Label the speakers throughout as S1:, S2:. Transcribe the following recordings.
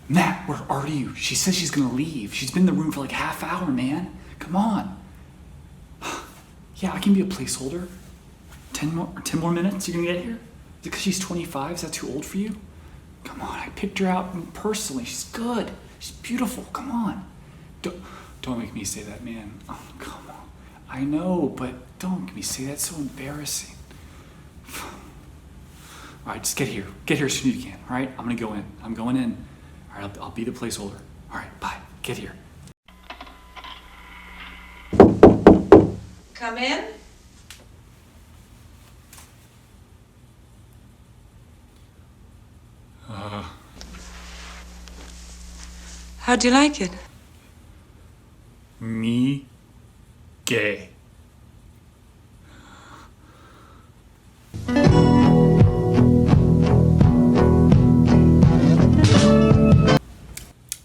S1: Matt, where are you? She says she's gonna leave. She's been in the room for like half hour, man. Come on. Yeah, I can be a placeholder. 10 more minutes, you're gonna get here? Is it because she's 25? Is that too old for you? Come on, I picked her out personally. She's good. She's beautiful. Come on. Don't make me say that, man. Oh, come on. I know, but don't make me say that. It's so embarrassing. All right, just get here. Get here as soon as you can, all right? I'm gonna go in. I'm going in. All right, I'll be the placeholder. All right, bye. Get here.
S2: Come in. How'd you like it?
S1: Me gay.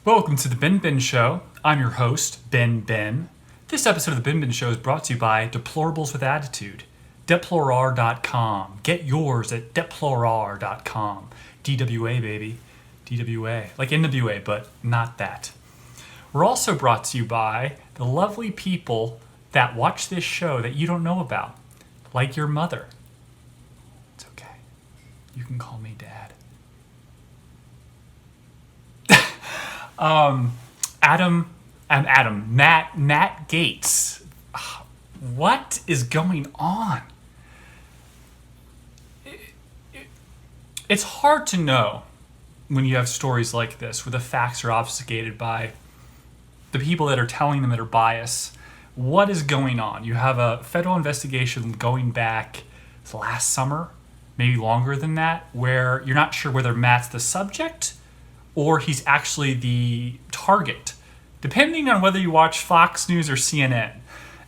S1: Welcome to the BenBen Show. I'm your host, BenBen. This episode of the BenBen Show is brought to you by Deplorables with Attitude. Deplorar.com. Get yours at deplorar.com. DWA, baby. DWA. Like NWA, but not that. We're also brought to you by the lovely people that watch this show that you don't know about. Like your mother. It's okay. You can call me Dad. Matt Gates. What is going on? It's hard to know when you have stories like this where the facts are obfuscated by the people that are telling them that are biased. What is going on? You have a federal investigation going back last summer, maybe longer than that, where you're not sure whether Matt's the subject or he's actually the target, depending on whether you watch Fox News or CNN.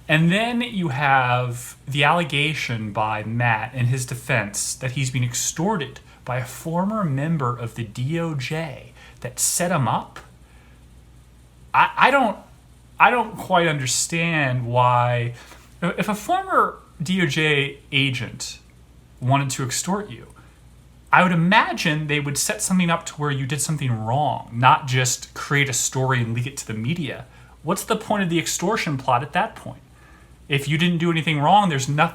S1: And then you have the allegation by Matt in his defense that he's been extorted by a former member of the DOJ that set him up. I don't quite understand why, if a former DOJ agent wanted to extort you, I would imagine they would set something up to where you did something wrong, not just create a story and leak it to the media. What's the point of the extortion plot at that point? If you didn't do anything wrong, there's no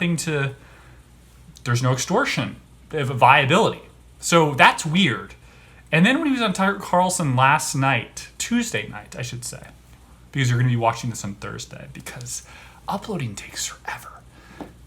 S1: extortion of viability. So that's weird. And then when he was on Tucker Carlson last night, Tuesday night, I should say, because you're going to be watching this on Thursday, because uploading takes forever.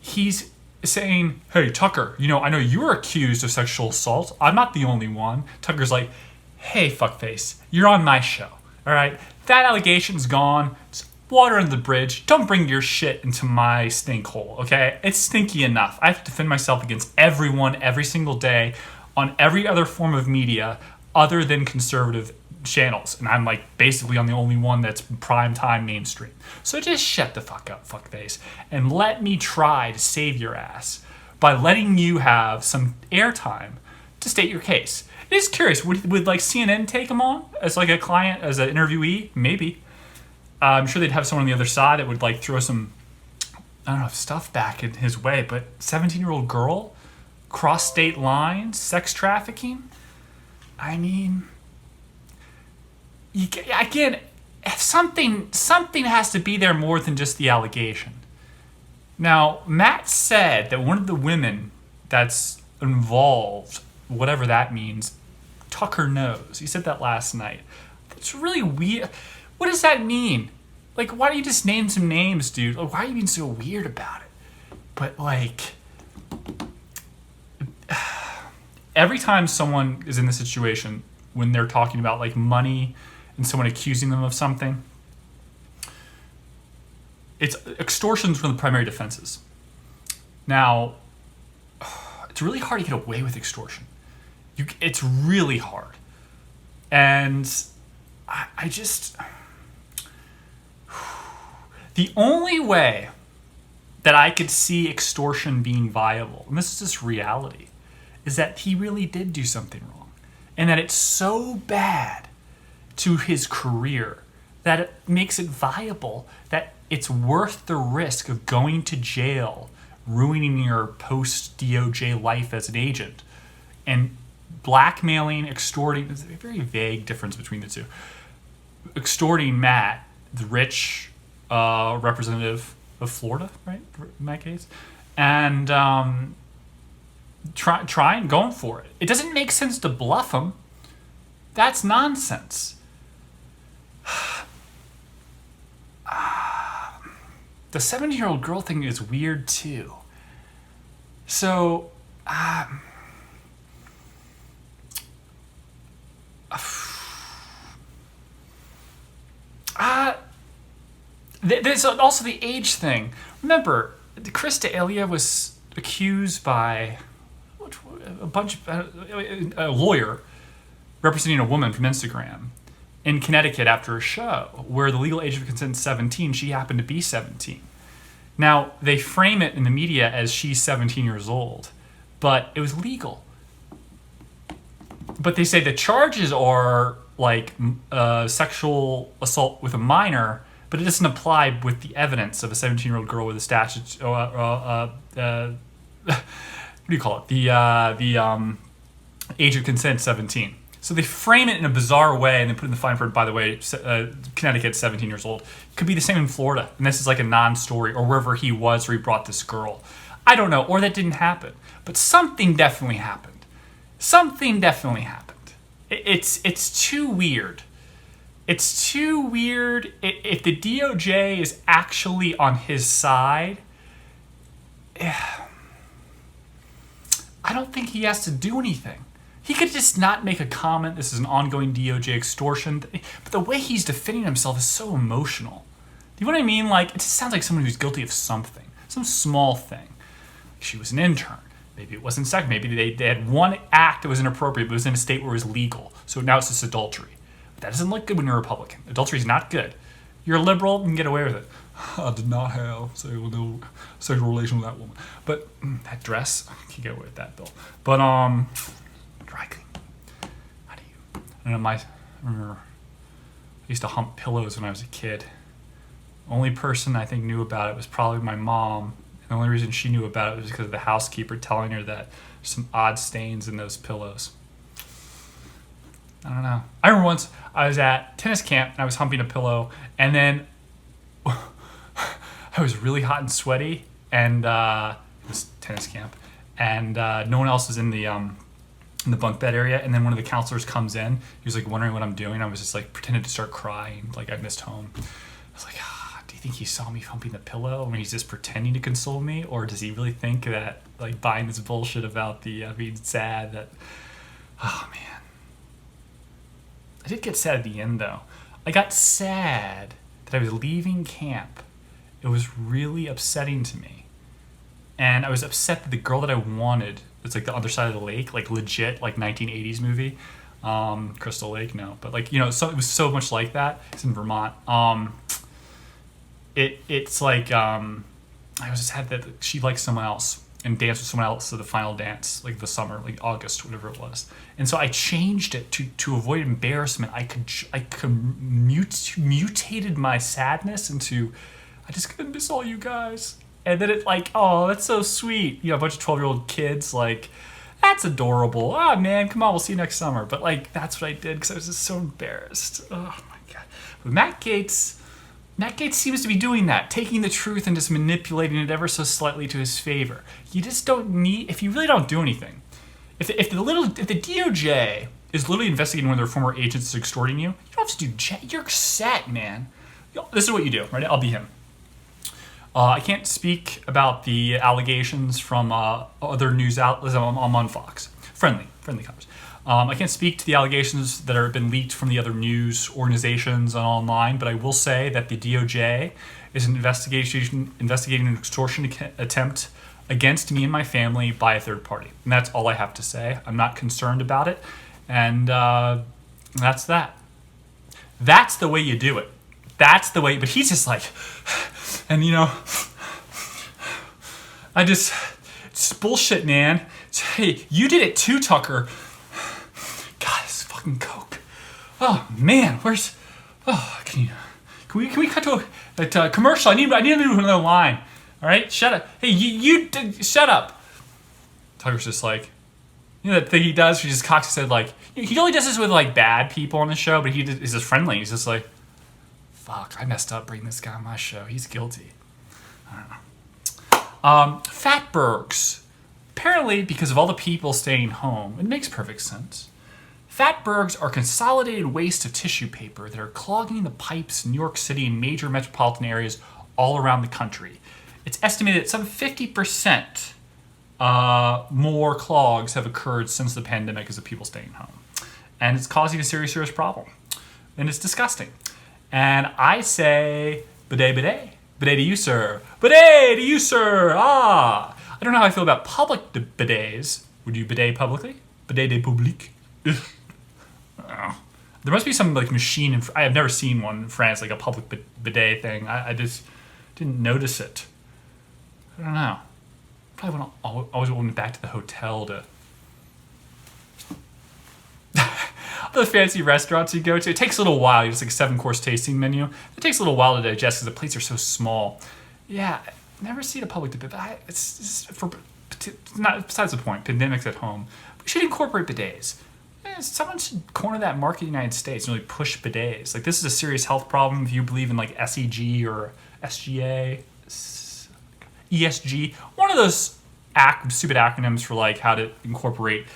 S1: He's saying, hey, Tucker, I know you were accused of sexual assault. I'm not the only one. Tucker's like, hey, fuckface, you're on my show, all right? That allegation's gone. It's water under the bridge. Don't bring your shit into my stink hole, okay? It's stinky enough. I have to defend myself against everyone every single day on every other form of media other than conservative channels. And I'm like basically on the only one that's prime time mainstream. So just shut the fuck up, fuckface, and let me try to save your ass by letting you have some airtime to state your case. It is curious, would like CNN take him on as like a client, as an interviewee? Maybe. I'm sure they'd have someone on the other side that would like throw some, I don't know, stuff back in his way. But 17-year-old girl, cross state lines, sex trafficking. I mean, again, something has to be there more than just the allegation. Now, Matt said that one of the women that's involved, whatever that means, Tucker knows. He said that last night. That's really weird. What does that mean? Like, why don't you just name some names, dude? Like, why are you being so weird about it? But, like, every time someone is in this situation, when they're talking about, like, money and someone accusing them of something, extortion's one of the primary defenses. Now, it's really hard to get away with extortion. It's really hard. And I just... The only way that I could see extortion being viable, and this is just reality, is that he really did do something wrong. And that it's so bad to his career that it makes it viable, that it's worth the risk of going to jail, ruining your post-DOJ life as an agent, and blackmailing, extorting. There's a very vague difference between the two. Extorting Matt, the rich representative of Florida, right, in that case, and trying going for it. It doesn't make sense to bluff him. That's nonsense. The 17-year-old girl thing is weird too. So, there's also the age thing. Remember, Chris D'Elia was accused by a lawyer representing a woman from Instagram in Connecticut after a show where the legal age of consent is 17. She happened to be 17. Now, they frame it in the media as she's 17 years old, but it was legal. But they say the charges are like sexual assault with a minor, but it doesn't apply with the evidence of a 17-year-old girl with a statute. What do you call it? The age of consent, 17. So they frame it in a bizarre way and then put in the fine print, by the way, Connecticut's 17 years old. It could be the same in Florida, and this is like a non-story, or wherever he was where he brought this girl. I don't know, or that didn't happen. But something definitely happened. Something definitely happened. It's too weird. It's too weird. If the DOJ is actually on his side, I don't think he has to do anything. He could just not make a comment. This is an ongoing DOJ extortion. But the way he's defending himself is so emotional. Do you know what I mean? Like, it just sounds like someone who's guilty of something. Some small thing. She was an intern. Maybe it wasn't sex. Maybe they had one act that was inappropriate, but it was in a state where it was legal. So now it's just adultery. But that doesn't look good when you're a Republican. Adultery is not good. You're a liberal, you can get away with it. I did not have no sexual relation with that woman. But that dress, I can get away with that, Bill. But, dry clean. How do you? I don't know, I remember I used to hump pillows when I was a kid. Only person I think knew about it was probably my mom. And the only reason she knew about it was because of the housekeeper telling her that there's some odd stains in those pillows. I don't know. I remember once I was at tennis camp and I was humping a pillow, and then I was really hot and sweaty, and it was tennis camp, and no one else was in the bunk bed area. And then one of the counselors comes in. He was like wondering what I'm doing. I was just like pretending to start crying, like I missed home. I was like, do you think he saw me humping the pillow? I mean, he's just pretending to console me, or does he really think that like buying this bullshit about the being sad? That, oh man. I did get sad at the end, though. I got sad that I was leaving camp. It was really upsetting to me. And I was upset that the girl that I wanted, it's like the other side of the lake, like legit, like 1980s movie. Crystal Lake, no. But like, you know, so it was so much like that. It's in Vermont. It's like, I was just sad that she liked someone else and danced with someone else at the final dance, like the summer, like August, whatever it was. And so I changed it to avoid embarrassment. I mutated my sadness into, I just couldn't miss all you guys. And then it like, oh, that's so sweet. You know, a bunch of 12-year-old kids, like, that's adorable. Oh man, come on, we'll see you next summer. But like, that's what I did because I was just so embarrassed. Oh my God. But Matt Gaetz seems to be doing that, taking the truth and just manipulating it ever so slightly to his favor. You just don't need, if you really don't do anything, if the DOJ is literally investigating one of their former agents is extorting you, you don't have to do jail. You're set, man. This is what you do, right? I'll be him. I can't speak about the allegations from other news outlets. I'm on Fox. Friendly comments. I can't speak to the allegations that have been leaked from the other news organizations and online, but I will say that the DOJ is investigating an extortion attempt against me and my family by a third party. And that's all I have to say. I'm not concerned about it. And that's that. That's the way you do it. That's the way. But he's just like, and you know, it's bullshit, man. Hey, you did it too, Tucker. Coke. Oh man, where's? Oh, can we cut to a commercial? I need to do another line. All right, shut up. Hey, you shut up. Tucker's just like, You know that thing he does? Where he just cocks his head like he only does this with like bad people on the show, but he's just friendly. He's just like, "Fuck, I messed up bringing this guy on my show. He's guilty." I don't know. Fatbergs. Apparently, because of all the people staying home, it makes perfect sense. Fatbergs are consolidated wastes of tissue paper that are clogging the pipes in New York City and major metropolitan areas all around the country. It's estimated that some 50% more clogs have occurred since the pandemic because of people staying home. And it's causing a serious, serious problem. And it's disgusting. And I say, bidet, bidet. Bidet to you, sir. Bidet to you, sir. Ah. I don't know how I feel about public bidets. Would you bidet publicly? Bidet de public? There must be some like machine. I have never seen one in France, like a public bidet thing. I just didn't notice it. I don't know. Probably always went back to the hotel to the fancy restaurants you go to. It takes a little while. It's like a 7-course tasting menu. It takes a little while to digest because the plates are so small. Yeah, never seen a public debate. But it's not besides the point. Pandemic's at home. We should incorporate bidets. Someone should corner that market in the United States and really push bidets. Like, this is a serious health problem if you believe in like SEG or SGA, ESG, one of those stupid acronyms for like how to incorporate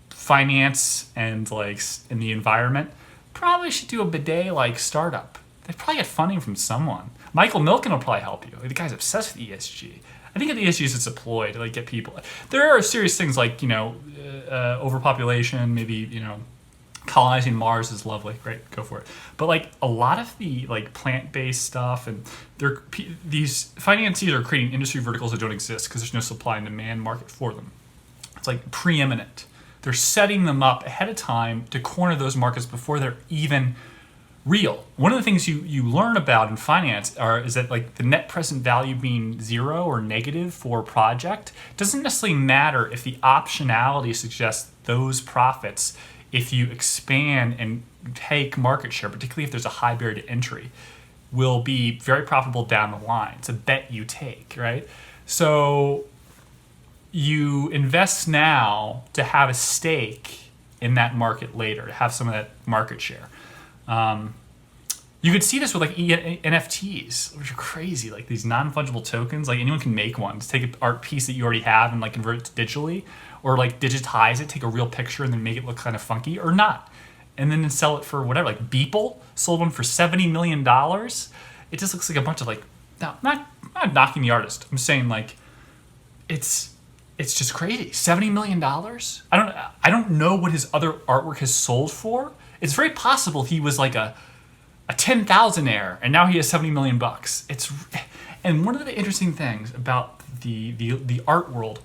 S1: finance and like in the environment. Probably should do a bidet like startup. They probably get funding from someone. Michael Milken will probably help you. Like, the guy's obsessed with ESG. I think the ESG is it's a ploy to like get people. There are serious things like overpopulation, maybe colonizing Mars is lovely, great, go for it. But like a lot of the like plant-based stuff, and these financiers are creating industry verticals that don't exist because there's no supply and demand market for them. It's like preeminent. They're setting them up ahead of time to corner those markets before they're even real. One of the things you learn about in finance is that like the net present value being zero or negative for a project doesn't necessarily matter if the optionality suggests those profits, if you expand and take market share, particularly if there's a high barrier to entry, will be very profitable down the line. It's a bet you take, right? So you invest now to have a stake in that market later, to have some of that market share. You could see this with like NFTs, which are crazy. Like these non-fungible tokens, like anyone can make one. Just take an art piece that you already have and like convert it to digitally, or like digitize it, take a real picture and then make it look kind of funky or not, and then sell it for whatever. Like Beeple sold one for $70 million. It just looks like a bunch of like, no, not knocking the artist. I'm saying like, it's just crazy. $70 million. I don't know what his other artwork has sold for. It's very possible he was like a 10,000-aire and now he has $70 million. And one of the interesting things about the art world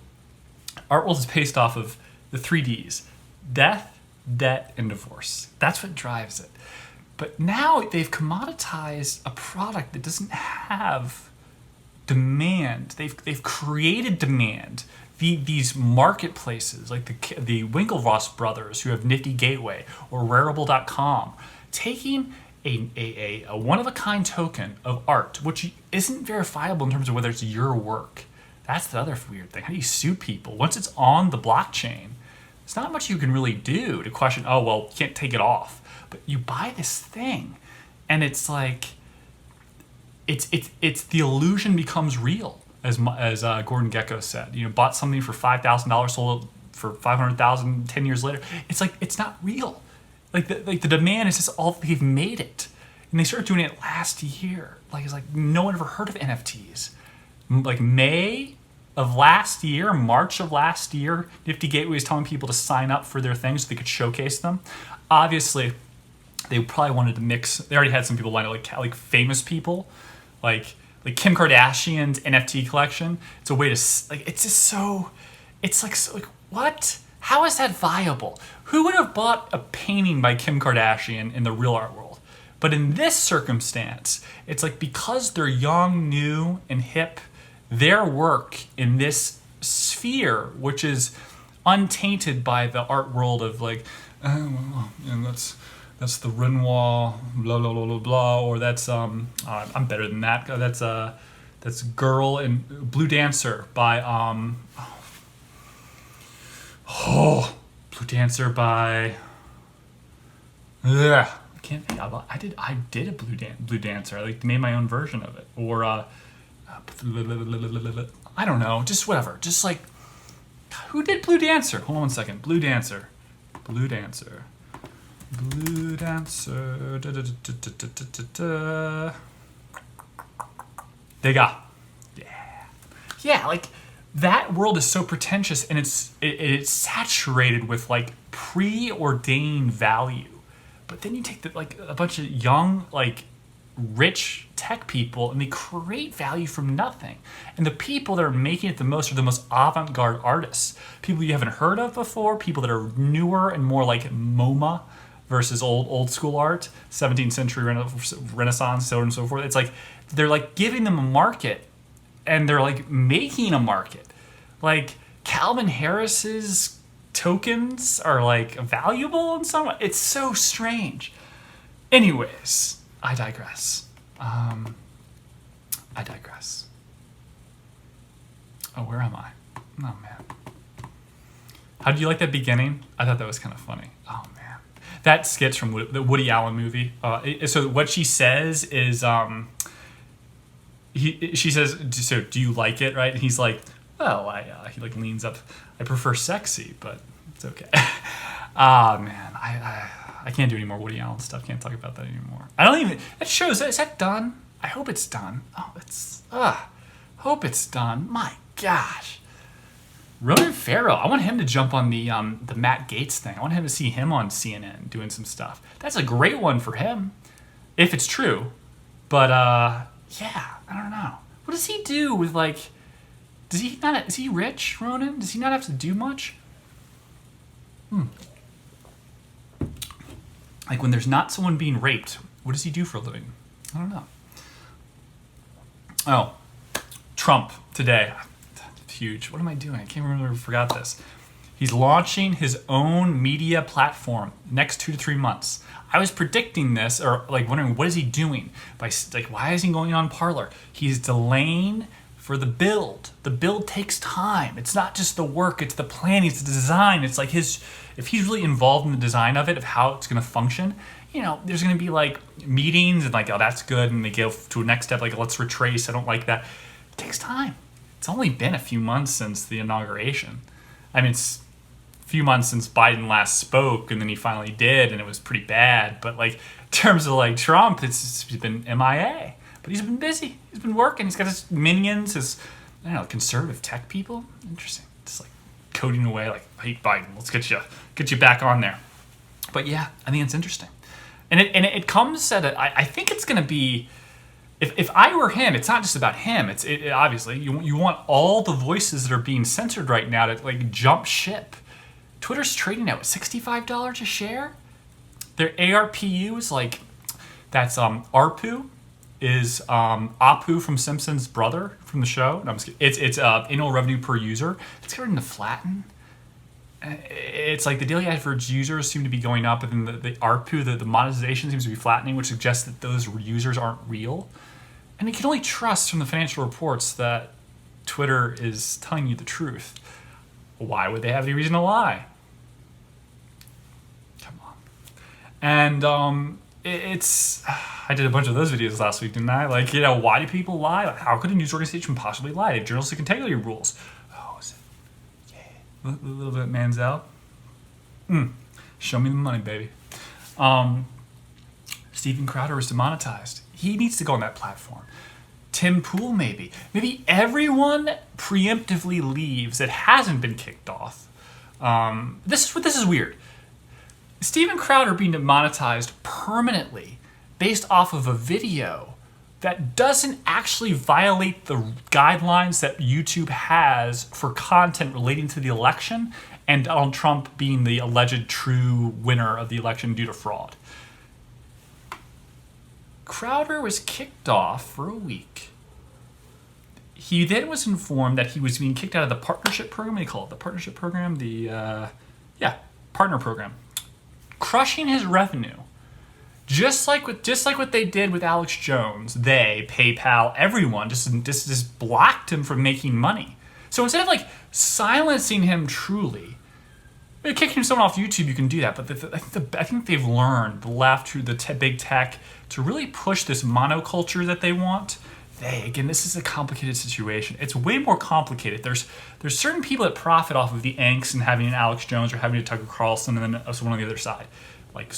S1: is based off of the 3 Ds: death, debt, and divorce. That's what drives it. But now they've commoditized a product that doesn't have demand. They've created demand. These marketplaces like the Winklevoss brothers who have Nifty Gateway or Rarible.com, taking a one-of-a-kind token of art, which isn't verifiable in terms of whether it's your work. That's the other weird thing. How do you sue people? Once it's on the blockchain, there's not much you can really do to question, oh, well, you can't take it off. But you buy this thing, and it's like, it's the illusion becomes real. As Gordon Gekko said, bought something for $5,000, sold it for $500,000 10 years later. It's like, it's not real. Like the demand is just all they've made it, and they started doing it last year. Like it's like no one ever heard of NFTs. Like May of last year, March of last year, Nifty Gateway was telling people to sign up for their things so they could showcase them. Obviously, they probably wanted to mix. They already had some people lined up, like famous people, like Kim Kardashian's NFT collection. It's a way to like. It's just so. It's like so, like what? How is that viable? Who would have bought a painting by Kim Kardashian in the real art world? But in this circumstance, it's like because they're young, new, and hip, their work in this sphere, which is untainted by the art world of like, and that's the Renoir, blah blah blah blah blah, or that's I'm better than that. That's Girl and Blue Dancer by Oh, Blue Dancer by. Ugh. I can't think. I did a Blue Dancer. I made my own version of it, or I don't know, just whatever. Just like, who did Blue Dancer? Hold on one second. Blue Dancer. Blue Dancer. Blue Dancer. They got. Yeah, like that world is so pretentious, and it's saturated with like preordained value. But then you take a bunch of young, like, rich tech people, and they create value from nothing. And the people that are making it the most are the most avant-garde artists. People you haven't heard of before, people that are newer and more like MoMA versus old school art, 17th century Renaissance, so on and so forth. It's like they're like giving them a market, and they're like making a market. Like Calvin Harris's tokens are like valuable in some way. It's so strange. Anyways, I digress. I digress. Oh, where am I? Oh man. How do you like that beginning? I thought that was kind of funny. Oh man, that sketch from the Woody Allen movie. So what she says is, she says, "So do you like it?" Right? And he's like, "Well, he like leans up. I prefer sexy, but it's okay." Man, I can't do any more Woody Allen stuff. Can't talk about that anymore. I don't even. That shows. Is that done? I hope it's done. Oh, it's. Hope it's done. My gosh. Ronan Farrow. I want him to jump on the Matt Gaetz thing. I want him to see him on CNN doing some stuff. That's a great one for him, if it's true. But yeah, I don't know. What does he do with like? Does he not? Is he rich, Ronan? Does he not have to do much? Like when there's not someone being raped, what does he do for a living? I don't know. Oh, Trump today. Huge. What am I doing? I can't remember. I forgot this. He's launching his own media platform next 2 to 3 months. I was predicting this, or like wondering what is he doing? By like, why is he going on Parler? He's delaying for the build. The build takes time. It's not just the work, it's the planning, it's the design. It's like if he's really involved in the design of it, of how it's going to function, you know, there's going to be like meetings and like, oh, that's good. And they go to a next step, like, let's retrace. I don't like that. It takes time. It's only been a few months since the inauguration. I mean, it's a few months since Biden last spoke, and then he finally did, and it was pretty bad. But like, in terms of like Trump, he's been MIA. But he's been busy. He's been working. He's got his minions, his, I don't know, conservative tech people. Interesting. Just like coding away, like, hey, Biden, let's get you back on there. But yeah, I think it's interesting. And it comes at I think it's going to be, if I were him, it's not just about him. It's obviously, you want all the voices that are being censored right now to like jump ship. Twitter's trading at $65 a share. Their ARPU is like, that's ARPU. Is Apu from Simpsons' brother from the show? No, I'm just kidding. It's annual revenue per user. It's starting to flatten. It's like the daily average users seem to be going up, and then the ARPU, the monetization seems to be flattening, which suggests that those users aren't real. And you can only trust from the financial reports that Twitter is telling you the truth. Why would they have any reason to lie? Come on. And I did a bunch of those videos last week, didn't I? Like, you know, why do people lie? How could a news organization possibly lie? They have journalistic integrity rules. Oh, is it? Yeah. A little bit Manziel. Show me the money, baby. Steven Crowder is demonetized. He needs to go on that platform. Tim Pool, maybe. Maybe everyone preemptively leaves that hasn't been kicked off. This is weird. Steven Crowder being demonetized permanently based off of a video that doesn't actually violate the guidelines that YouTube has for content relating to the election, and Donald Trump being the alleged true winner of the election due to fraud. Crowder was kicked off for a week. He then was informed that he was being kicked out of the partnership program. What do you call it? The partnership program? Partner program. Crushing his revenue. Just like what they did with Alex Jones, they, PayPal, everyone just blocked him from making money. So instead of like silencing him truly, Kicking someone off YouTube, you can do that, but I think they've learned, the left, through the big tech, to really push this monoculture that they want. Again, this is a complicated situation. It's way more complicated. There's certain people that profit off of the angst and having an Alex Jones or having a Tucker Carlson and then someone on the other side, like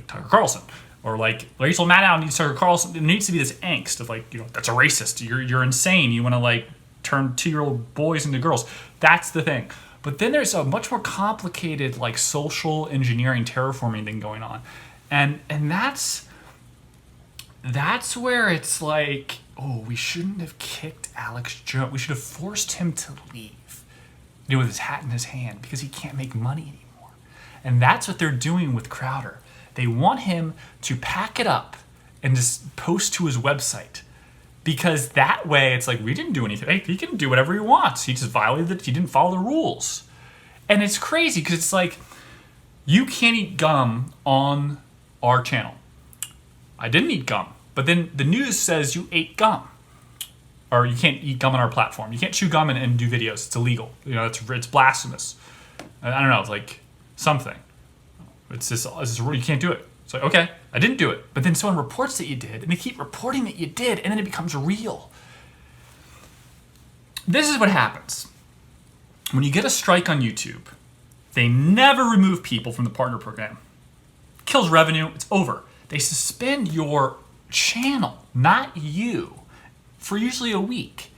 S1: Tucker Carlson. Or like Rachel Maddow needs Tucker Carlson. There needs to be this angst of like, that's a racist. You're insane. You want to like turn 2-year-old boys into girls. That's the thing. But then there's a much more complicated like social engineering, terraforming thing going on, and that's where it's like, oh, we shouldn't have kicked Alex Jones. We should have forced him to leave, with his hat in his hand, because he can't make money anymore. And that's what they're doing with Crowder. They want him to pack it up and just post to his website. Because that way, it's like, we didn't do anything. Hey, he can do whatever he wants. He just violated he didn't follow the rules. And it's crazy, because it's like, you can't eat gum on our channel. I didn't eat gum. But then the news says you ate gum. Or you can't eat gum on our platform. You can't chew gum and do videos. It's illegal. It's blasphemous. I don't know, it's like something. It's just you can't do it. It's like, okay, I didn't do it. But then someone reports that you did, and they keep reporting that you did, and then it becomes real. This is what happens. When you get a strike on YouTube, they never remove people from the partner program. Kills revenue, it's over. They suspend your channel, not you, for usually a week.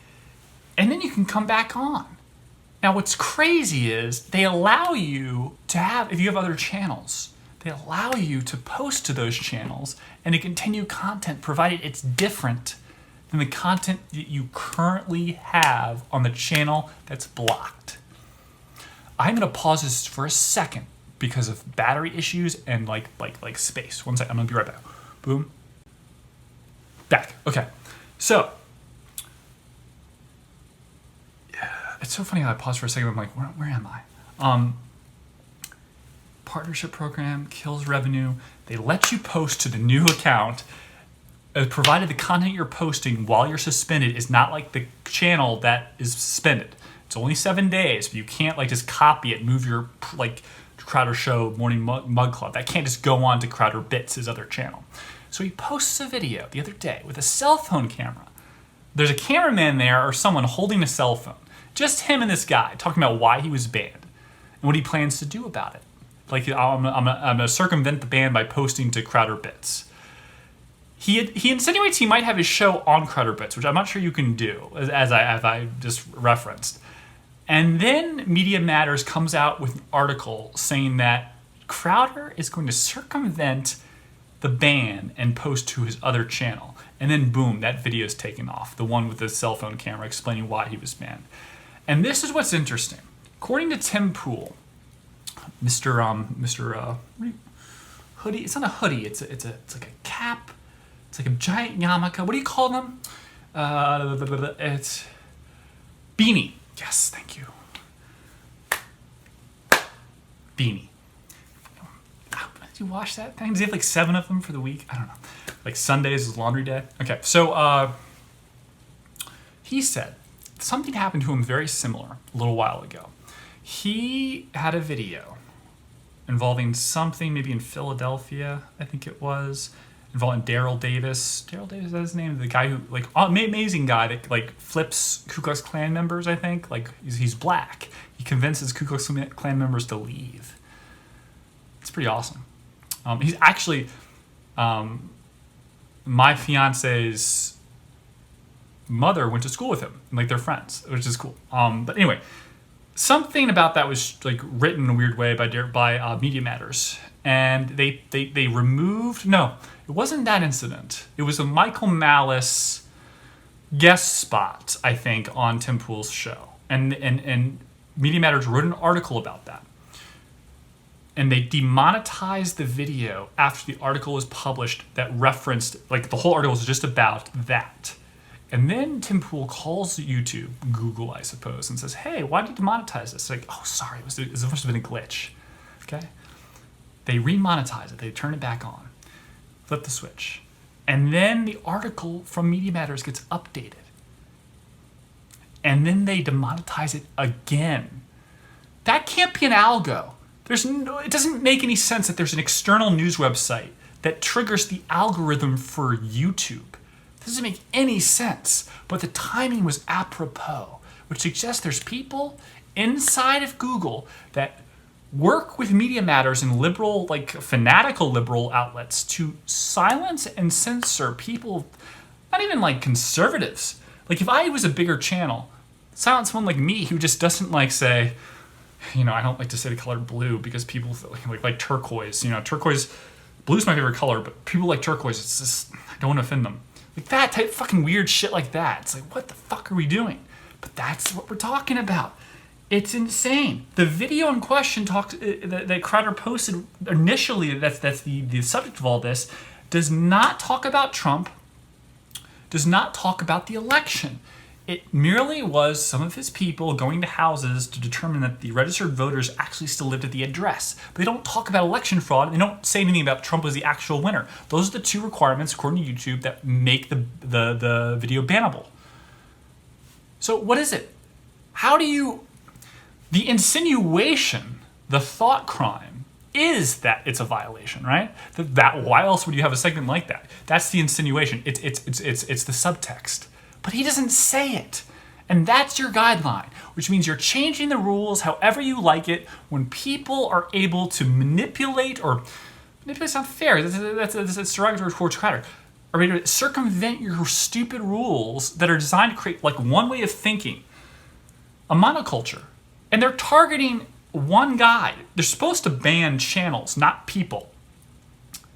S1: And then you can come back on. Now what's crazy is they allow you to have, if you have other channels, they allow you to post to those channels and to continue content, provided it's different than the content that you currently have on the channel that's blocked. I'm gonna pause this for a second because of battery issues and like space. One second, I'm gonna be right back. Boom. Back. Okay. So it's so funny how I paused for a second. I'm like, where am I? Partnership program kills revenue. They let you post to the new account, provided the content you're posting while you're suspended is not like the channel that is suspended. It's only 7 days, but you can't like just copy it, move your like Crowder Show Morning Mug Club. That can't just go on to Crowder Bits, his other channel. So he posts a video the other day with a cell phone camera. There's a cameraman there or someone holding a cell phone. Just him and this guy talking about why he was banned and what he plans to do about it. Like, I'm gonna circumvent the ban by posting to Crowder Bits. He insinuates he might have his show on Crowder Bits, which I'm not sure you can do, as I just referenced. And then Media Matters comes out with an article saying that Crowder is going to circumvent the ban and post to his other channel. And then boom, that video is taken off. The one with the cell phone camera explaining why he was banned. And this is what's interesting. According to Tim Pool, Mr. Hoodie. It's not a hoodie. It's like a cap. It's like a giant yarmulke. What do you call them? It's beanie. Yes, thank you. Beanie. Did you wash that thing? Does he have like 7 of them for the week? I don't know. Like Sundays is laundry day. Okay, so he said something happened to him very similar a little while ago. He had a video involving something maybe in Philadelphia, I think it was, involving Daryl Davis. Daryl Davis, is that his name? The guy who, like, amazing guy that, like, flips Ku Klux Klan members, I think. Like, he's black. He convinces Ku Klux Klan members to leave. It's pretty awesome. He's actually my fiance's mother went to school with him. Like, they're friends, which is cool. But anyway, something about that was like written in a weird way by Media Matters, and they removed. No, it wasn't that incident. It was a Michael Malice guest spot, I think, on Tim Pool's show, and Media Matters wrote an article about that, and they demonetized the video after the article was published that referenced, like, the whole article was just about that. And then Tim Pool calls YouTube, Google, I suppose, and says, hey, why did you demonetize this? Like, oh, sorry, it must have been a glitch. Okay? They remonetize it. They turn it back on. Flip the switch. And then the article from Media Matters gets updated. And then they demonetize it again. That can't be an algo. It doesn't make any sense that there's an external news website that triggers the algorithm for YouTube. It doesn't make any sense. But the timing was apropos, which suggests there's people inside of Google that work with Media Matters and liberal, like fanatical liberal outlets to silence and censor people, not even like conservatives. Like if I was a bigger channel, silence someone like me who just doesn't like say, I don't like to say the color blue because people like turquoise. Turquoise, blue's my favorite color, but people like turquoise. It's just, I don't want to offend them. Like that type fucking weird shit like that. It's like, what the fuck are we doing? But that's what we're talking about. It's insane. The video in question that Crowder posted initially, that's the subject of all this, does not talk about Trump, does not talk about the election. It merely was some of his people going to houses to determine that the registered voters actually still lived at the address. But they don't talk about election fraud. They don't say anything about Trump was the actual winner. Those are the two requirements, according to YouTube, that make the video bannable. So what is it? The insinuation, the thought crime, is that it's a violation, right? Why else would you have a segment like that? That's the insinuation. It's the subtext. But he doesn't say it. And that's your guideline, which means you're changing the rules however you like it when people are able to manipulate's not fair. That's derogatory towards Crowder. Are able to circumvent your stupid rules that are designed to create like one way of thinking, a monoculture. And they're targeting one guy. They're supposed to ban channels, not people.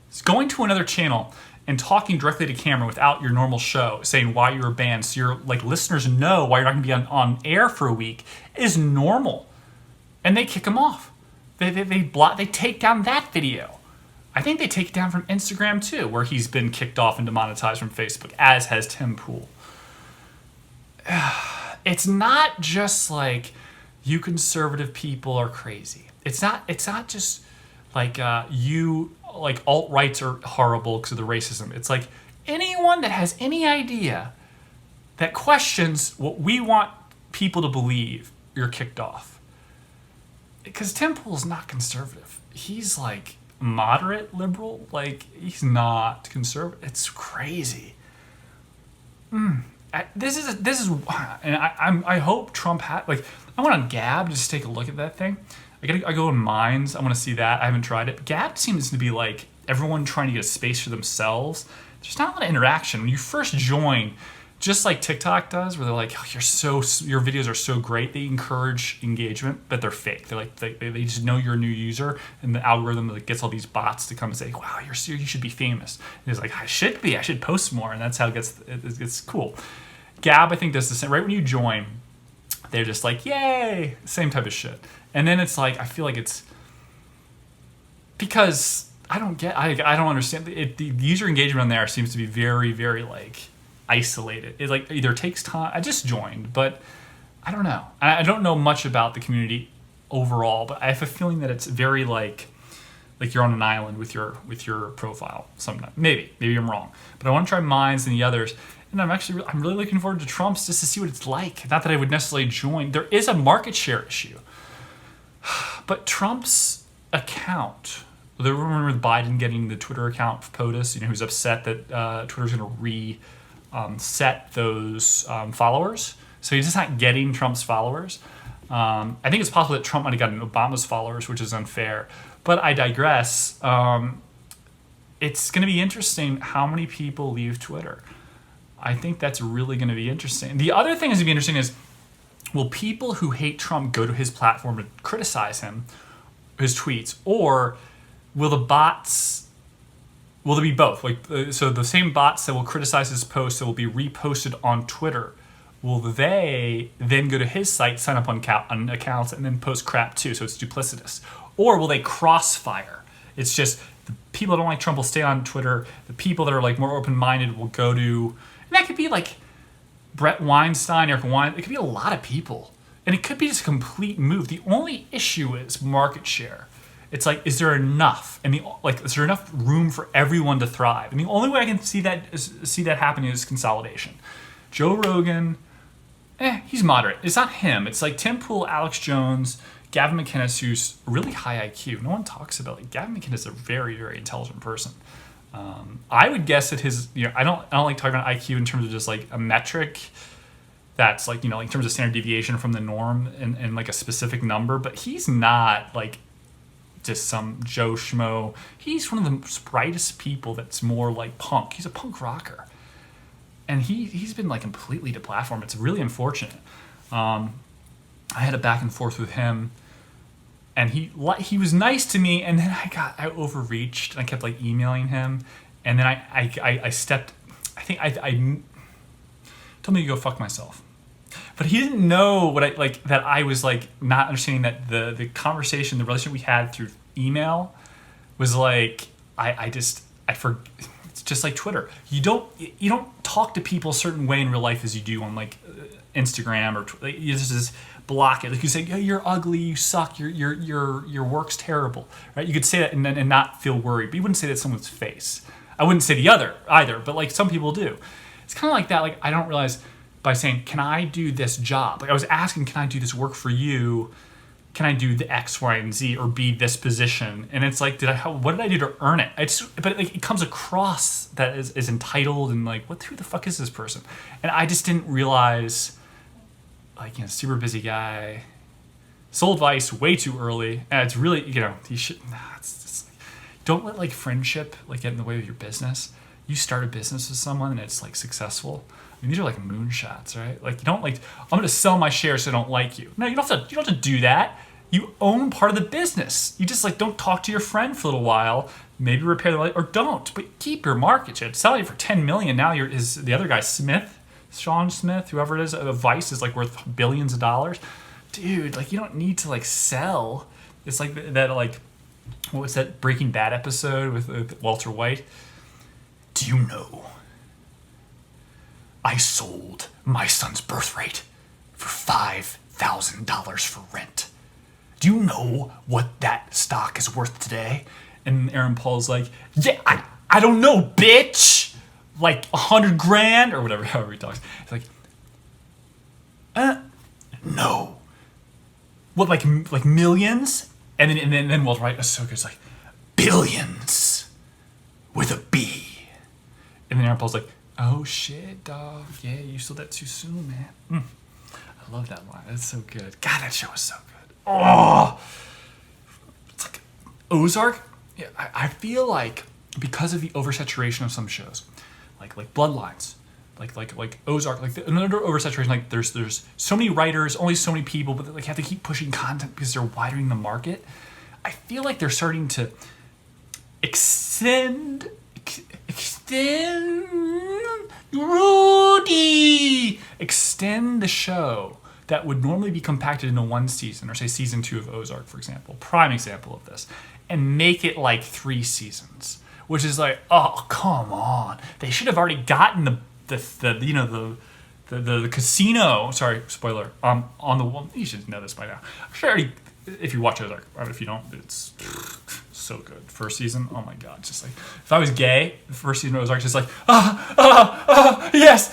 S1: It's going to another channel and talking directly to camera without your normal show, saying why you were banned, so your listeners know why you're not going to be on air for a week, is normal. And they kick him off. They take down that video. I think they take it down from Instagram too, where he's been kicked off and demonetized from Facebook, as has Tim Pool. It's not just like you conservative people are crazy. It's not just like alt-rights are horrible because of the racism. It's like anyone that has any idea that questions what we want people to believe, you're kicked off. Because Tim Pool's not conservative. He's like moderate liberal. Like he's not conservative. It's crazy. This is, and I hope Trump I went on Gab to just take a look at that thing. I go in Minds. I want to see that. I haven't tried it. But Gab seems to be like everyone trying to get a space for themselves. There's not a lot of interaction. When you first join, just like TikTok does, where they're like, oh, your videos are so great. They encourage engagement, but they're fake. They're like, they just know you're a new user, and the algorithm that gets all these bots to come and say, wow, you should be famous. And it's like, I should be. I should post more, and that's how it gets cool. Gab, I think, does the same. Right when you join, they're just like, yay, same type of shit. And then it's like, I feel like it's because I don't understand it. The user engagement on there seems to be very, very like isolated. It like either takes time. I just joined, but I don't know. I don't know much about the community overall, but I have a feeling that it's very like you're on an island with your profile. Sometimes maybe I'm wrong, but I want to try Minds and the others. And I'm really looking forward to Trump's just to see what it's like. Not that I would necessarily join. There is a market share issue. But Trump's account, the rumor with Biden getting the Twitter account for POTUS, who's upset that Twitter's going to reset those followers. So he's just not getting Trump's followers. I think it's possible that Trump might have gotten Obama's followers, which is unfair. But I digress. It's going to be interesting how many people leave Twitter. I think that's really going to be interesting. The other thing that's going to be interesting is, will people who hate Trump go to his platform to criticize him, his tweets, or will there be both? So the same bots that will criticize his posts that will be reposted on Twitter, will they then go to his site, sign up on accounts, and then post crap too? So it's duplicitous. Or will they crossfire? It's just the people that don't like Trump will stay on Twitter. The people that are like more open-minded will go to, and that could be like Brett Weinstein, Eric Weinstein. It could be a lot of people. And it could be just a complete move. The only issue is market share. It's like, is there enough? And is there enough room for everyone to thrive? And the only way I can see that happening is consolidation. Joe Rogan, he's moderate. It's not him. It's like Tim Pool, Alex Jones, Gavin McInnes, who's really high IQ. No one talks about it. Gavin McInnes is a very, very intelligent person. I would guess that his, I don't like talking about IQ in terms of just like a metric that's like, like in terms of standard deviation from the norm and like a specific number, but he's not like just some Joe Schmo. He's one of the brightest people that's more like punk. He's a punk rocker. And he's been like completely deplatformed. It's really unfortunate. I had a back and forth with him, and he was nice to me, and then I overreached, and I kept like emailing him, and then I stepped. I told me to go fuck myself, but he didn't know what that I was like not understanding that the conversation, the relationship we had through email was like it's just like Twitter. You don't talk to people a certain way in real life as you do on like Instagram or you just block it. Like you say, oh, you're ugly, you suck, your work's terrible, right? You could say that and not feel worried, but you wouldn't say that to someone's face. I wouldn't say the other either, but like some people do. It's kind of like that. Like I don't realize by saying, can I do this job? Like I was asking, can I do this work for you? Can I do the X, Y, and Z or be this position? And it's like, what did I do to earn it? But it comes across that is entitled and like, who the fuck is this person? And I just didn't realize, like, super busy guy, sold Vice way too early. And it's really, he should, it's just, don't let like friendship like get in the way of your business. You start a business with someone and it's like successful. I mean, these are like moonshots, right? Like you don't like, I'm going to sell my shares so I don't like you. No, you don't have to do that. You own part of the business. You just like don't talk to your friend for a little while, maybe repair the or don't, but keep your market share. Selling it for $10 million now. Is the other guy Sean Smith, whoever it is, Vice is like worth billions of dollars, dude. Like you don't need to like sell. It's like that like what was that Breaking Bad episode with Walter White? Do you know? I sold my son's birthright for $5,000 for rent. Do you know what that stock is worth today? And Aaron Paul's like, yeah, I don't know, bitch. Like $100,000 or whatever, however he talks. It's like, no. What, like millions? And then Walter White Ahsoka's like, billions with a B. And then Aaron Paul's like, oh shit, dog. Yeah, you sold that too soon, man. I love that line. That's so good. God, that show was so good. Oh, it's like Ozark. Yeah, I feel like because of the oversaturation of some shows, like Bloodlines, like Ozark, like another oversaturation. Like there's so many writers, only so many people, but they like have to keep pushing content because they're widening the market. I feel like they're starting to extend the show that would normally be compacted into one season, or say season 2 of Ozark, for example, prime example of this, and make it like 3 seasons, which is like, oh, come on. They should have already gotten the casino, sorry, spoiler, on the one. You should know this by now. Sure, already, if you watch Ozark, if you don't, it's so good. First season, oh my god, just like, if I was gay, the first season of Ozark, just like, yes,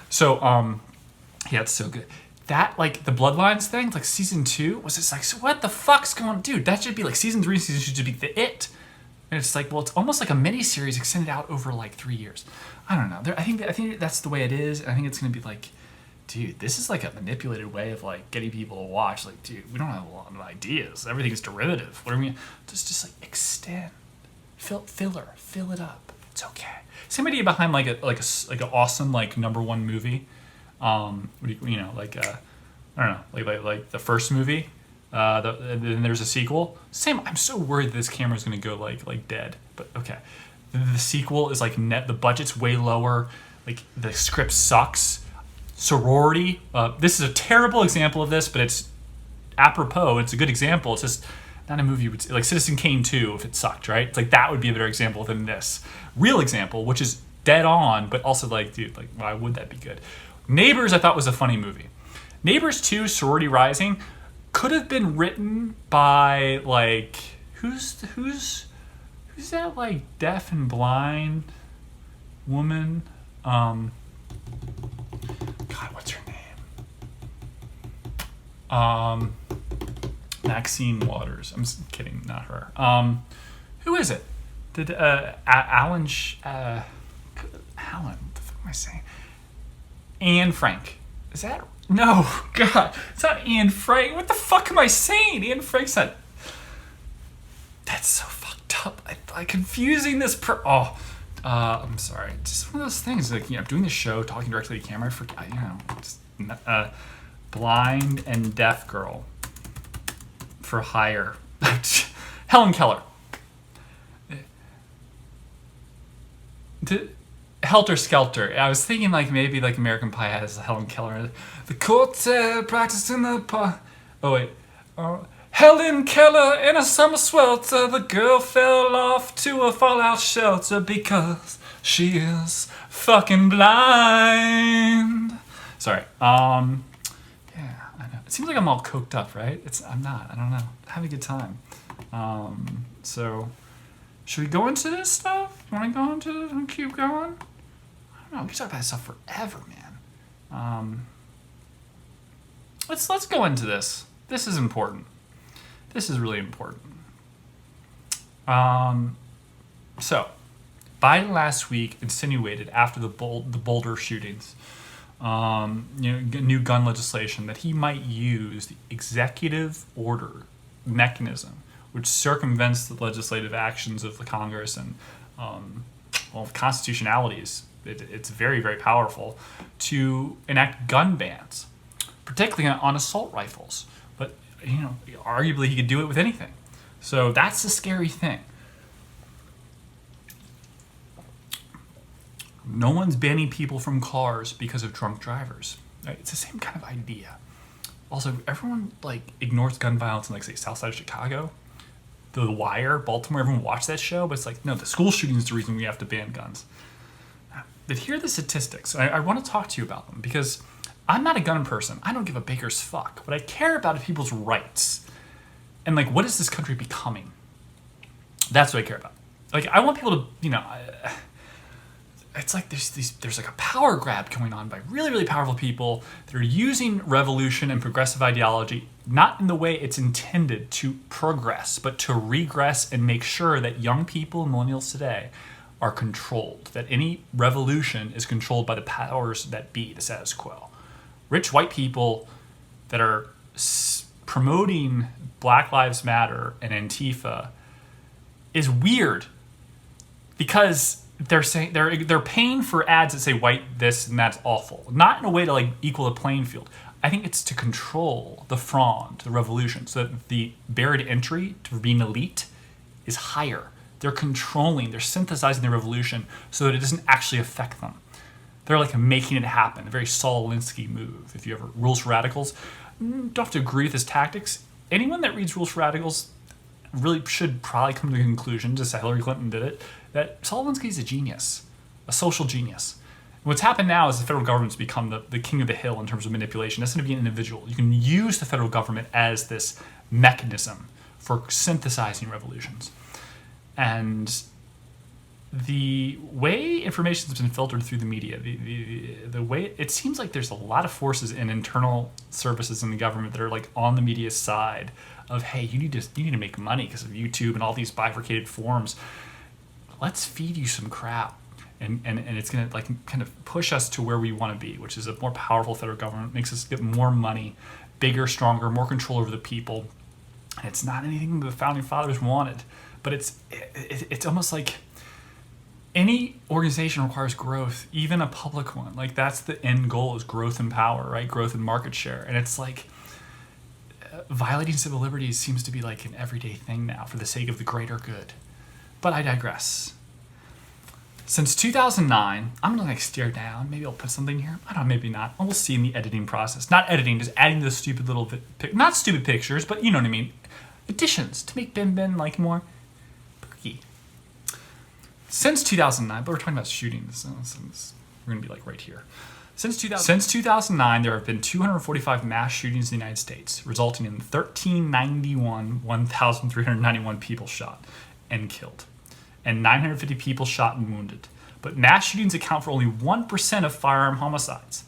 S1: So, yeah, it's so good. That, like, the Bloodlines thing, like, season 2, was just like, so what the fuck's going on? Dude, that should be, like, season 3 should be it. And it's like, well, it's almost like a mini-series extended out over, like, 3 years. I don't know. I think that's the way it is. I think it's going to be, like, dude, this is, like, a manipulated way of, like, getting people to watch. Like, dude, we don't have a lot of ideas. Everything's derivative. What are we... Just like, extend. Fill it up. It's okay. Same idea behind, like, an awesome, like, #1 movie. I don't know, like the first movie, then there's a sequel. Same. I'm so worried that this camera's gonna go like dead. But okay, the sequel is like the budget's way lower. Like the script sucks. Sorority. This is a terrible example of this, but it's apropos. It's a good example. It's just not a movie you would like Citizen Kane 2 if it sucked, right? It's like that would be a better example than this. Real example, which is dead on, but also like, dude, like why would that be good? Neighbors, I thought, was a funny movie. Neighbors 2, Sorority Rising, could have been written by, like, who's that, like, deaf and blind woman? God, what's her name? Maxine Waters. I'm just kidding, not her. Who is it? Did Alan? Alan? What the fuck am I saying? Anne Frank. Is that? No, God, it's not Anne Frank. What the fuck am I saying? Anne Frank's not. That's so fucked up. I confusing this I'm sorry. Just one of those things. Like, I'm doing the show, talking directly to the camera. I forget. Just, blind and deaf girl for hire. Helen Keller. Helter Skelter. I was thinking maybe American Pie has Helen Keller. The court practiced in the pie. Oh wait. Helen Keller in a summer swelter. The girl fell off to a fallout shelter because she is fucking blind. Sorry. Yeah, I know. It seems like I'm all coked up, right? I'm not. I don't know. I'm having a good time. So should we go into this stuff? You want to go into it and keep going? I don't know. We can talk about this stuff forever, man. Let's go into this. This is important. This is really important. So, Biden last week insinuated after the Boulder shootings, new gun legislation, that he might use the executive order mechanism, which circumvents the legislative actions of the Congress and constitutionalities. It's very, very powerful to enact gun bans, particularly on assault rifles. But arguably he could do it with anything. So that's the scary thing. No one's banning people from cars because of drunk drivers. Right? It's the same kind of idea. Also, everyone ignores gun violence in say South Side of Chicago. The Wire, Baltimore, everyone watched that show, but it's no, the school shooting is the reason we have to ban guns. But here are the statistics. I want to talk to you about them because I'm not a gun person. I don't give a baker's fuck. What I care about is people's rights. And what is this country becoming? That's what I care about. I want people to, it's there's a power grab going on by really, really powerful people that are using revolution and progressive ideology, not in the way it's intended to progress, but to regress and make sure that young people and millennials today are controlled, that any revolution is controlled by the powers that be, the status quo. Rich white people that are promoting Black Lives Matter and Antifa is weird because they're saying they're paying for ads that say white this and that's awful, not in a way to equal the playing field. I think it's to control the Fronde, the revolution, so that the barrier to entry to being elite is higher. They're synthesizing the revolution so that it doesn't actually affect them. They're making it happen. A very Saul Alinsky move. If you ever Rules for Radicals, don't have to agree with his tactics. Anyone that reads Rules for Radicals really should probably come to the conclusion, just as Hillary Clinton did it, that Saul Alinsky is a genius, a social genius. And what's happened now is the federal government's become the king of the hill in terms of manipulation. That's going to be an individual. You can use the federal government as this mechanism for synthesizing revolutions. And the way information has been filtered through the media, the way it seems like there's a lot of forces in internal services in the government that are on the media's side of, hey, you need to make money because of YouTube and all these bifurcated forums. Let's feed you some crap, and it's gonna kind of push us to where we want to be, which is a more powerful federal government, makes us get more money, bigger, stronger, more control over the people. And it's not anything the founding fathers wanted, but it's almost like any organization requires growth, even a public one. That's the end goal, is growth and power, right? Growth and market share. And it's violating civil liberties seems to be an everyday thing now for the sake of the greater good. But I digress. Since 2009, I'm going to stare down. Maybe I'll put something here. I don't know, maybe not. We'll see in the editing process. Not editing, just adding those stupid little, not stupid pictures, but you know what I mean. Additions to make BenBen more perky. Since 2009, but we're talking about shootings. We're going to be right here. Since 2009, there have been 245 mass shootings in the United States, resulting in 1,391 people shot and killed, and 950 people shot and wounded. But mass shootings account for only 1% of firearm homicides.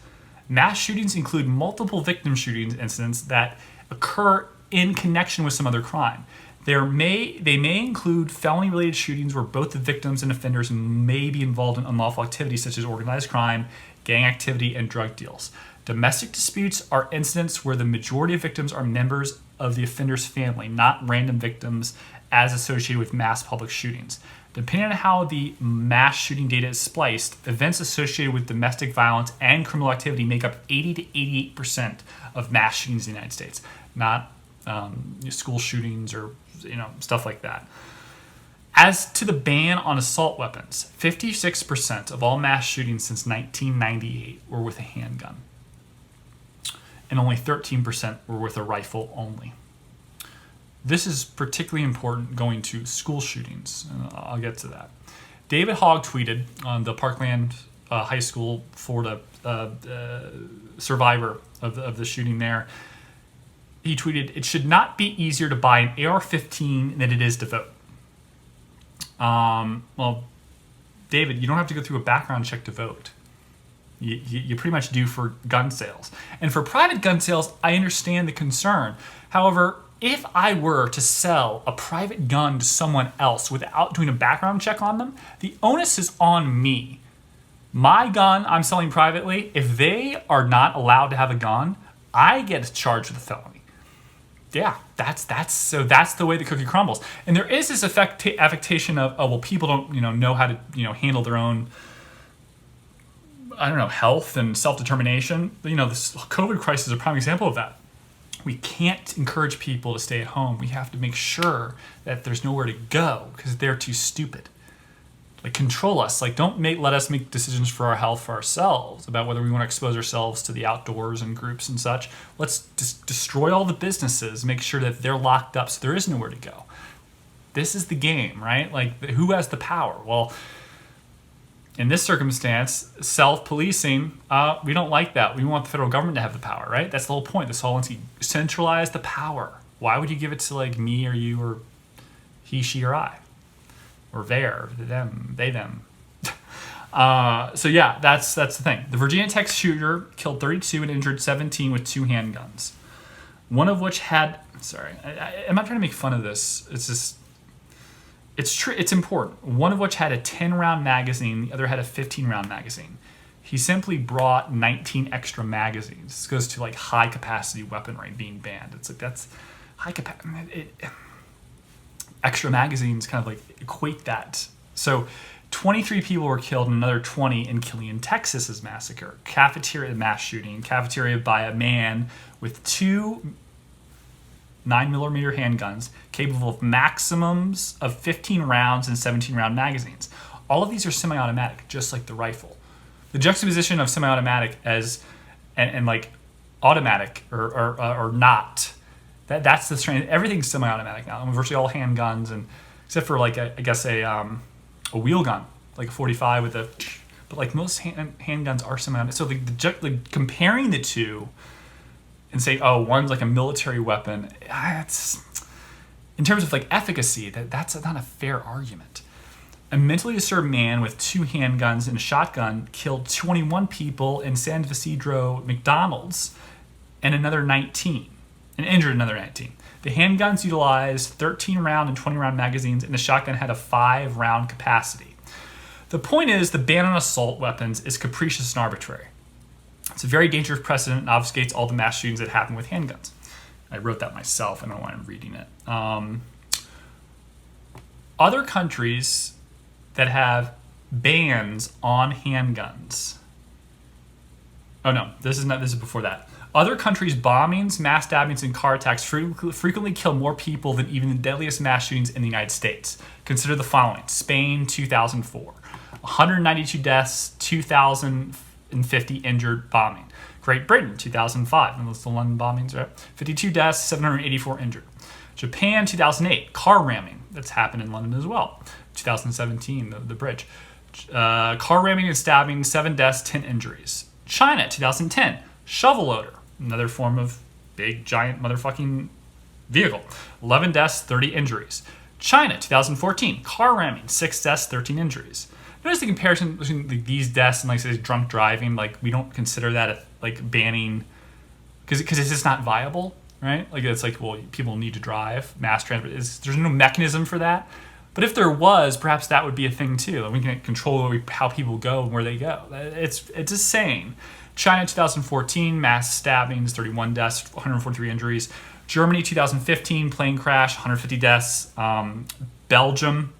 S1: Mass shootings include multiple victim shootings incidents that occur in connection with some other crime. They may include felony-related shootings where both the victims and offenders may be involved in unlawful activities such as organized crime, gang activity, and drug deals. Domestic disputes are incidents where the majority of victims are members of the offender's family, not random victims as associated with mass public shootings. Depending on how the mass shooting data is spliced, events associated with domestic violence and criminal activity make up 80 to 88% of mass shootings in the United States, not school shootings or stuff like that. As to the ban on assault weapons, 56% of all mass shootings since 1998 were with a handgun, and only 13% were with a rifle only. This is particularly important going to school shootings, and I'll get to that. David Hogg tweeted on the Parkland High School, Florida survivor of the shooting there. He tweeted, "It should not be easier to buy an AR-15 than it is to vote." Well, David, you don't have to go through a background check to vote. You pretty much do for gun sales. And for private gun sales, I understand the concern. However, if I were to sell a private gun to someone else without doing a background check on them, the onus is on me. My gun I'm selling privately, if they are not allowed to have a gun, I get charged with a felony. Yeah, that's the way the cookie crumbles. And there is this affectation of, people don't know how to handle their own health and self-determination. This COVID crisis is a prime example of that. We can't encourage people to stay at home. We have to make sure that there's nowhere to go because they're too stupid. Control us. Don't let us make decisions for our health for ourselves about whether we want to expose ourselves to the outdoors and groups and such. Let's destroy all the businesses, make sure that they're locked up so there is nowhere to go. This is the game, right? Who has the power? Well, in this circumstance, self-policing, we don't like that. We want the federal government to have the power, right? That's the whole point. This whole centralize the power. Why would you give it to me or you or he, she, or I? Or them, they, them. So yeah, that's the thing. The Virginia Tech shooter killed 32 and injured 17 with 2 handguns. One of which had, I'm not trying to make fun of this. It's just, it's true. It's important. One of which had a 10-round magazine. The other had a 15-round magazine. He simply brought 19 extra magazines. This goes to high capacity weaponry being banned. It's that's high capacity. Extra magazines kind of equate that. So 23 people were killed and another 20 in Killeen, Texas's massacre. Cafeteria mass shooting. Cafeteria by a man with 2 9mm handguns capable of maximums of 15 rounds and 17-round magazines. All of these are semi-automatic, just like the rifle. The juxtaposition of semi-automatic and automatic or not. That's the strange. Everything's semi-automatic now. Virtually all handguns, and except for a wheel gun, like a 45 with a. But most handguns are semi-automatic. So comparing the two, and saying, one's a military weapon. It's in terms of efficacy. That's not a fair argument. A mentally disturbed man with 2 handguns and a shotgun killed 21 people in San Ysidro McDonald's, and another 19. And injured another 19. The handguns utilized 13-round and 20-round magazines, and the shotgun had a 5-round capacity. The point is, the ban on assault weapons is capricious and arbitrary. It's a very dangerous precedent and obfuscates all the mass shootings that happen with handguns. I wrote that myself. I don't know why I'm reading it. Other countries that have bans on handguns. Oh no, this is before that. Other countries' bombings, mass stabbings, and car attacks frequently kill more people than even the deadliest mass shootings in the United States. Consider the following. Spain, 2004. 192 deaths, 2,050 injured bombing. Great Britain, 2005. And those the London bombings, right? 52 deaths, 784 injured. Japan, 2008. Car ramming. That's happened in London as well. 2017, the bridge. Car ramming and stabbing, 7 deaths, 10 injuries. China, 2010. Shovel loader. Another form of big, giant motherfucking vehicle. 11 deaths, 30 injuries. China, 2014. Car ramming, 6 deaths, 13 injuries. Notice the comparison between these deaths and say drunk driving. We don't consider that banning because it's just not viable. right? Like it's like, well, people need to drive, mass transport. There's no mechanism for that. But if there was, perhaps that would be a thing too. And we can control how people go and where they go. It's insane. China 2014, mass stabbings, 31 deaths, 143 injuries. Germany 2015, plane crash, 150 deaths. Belgium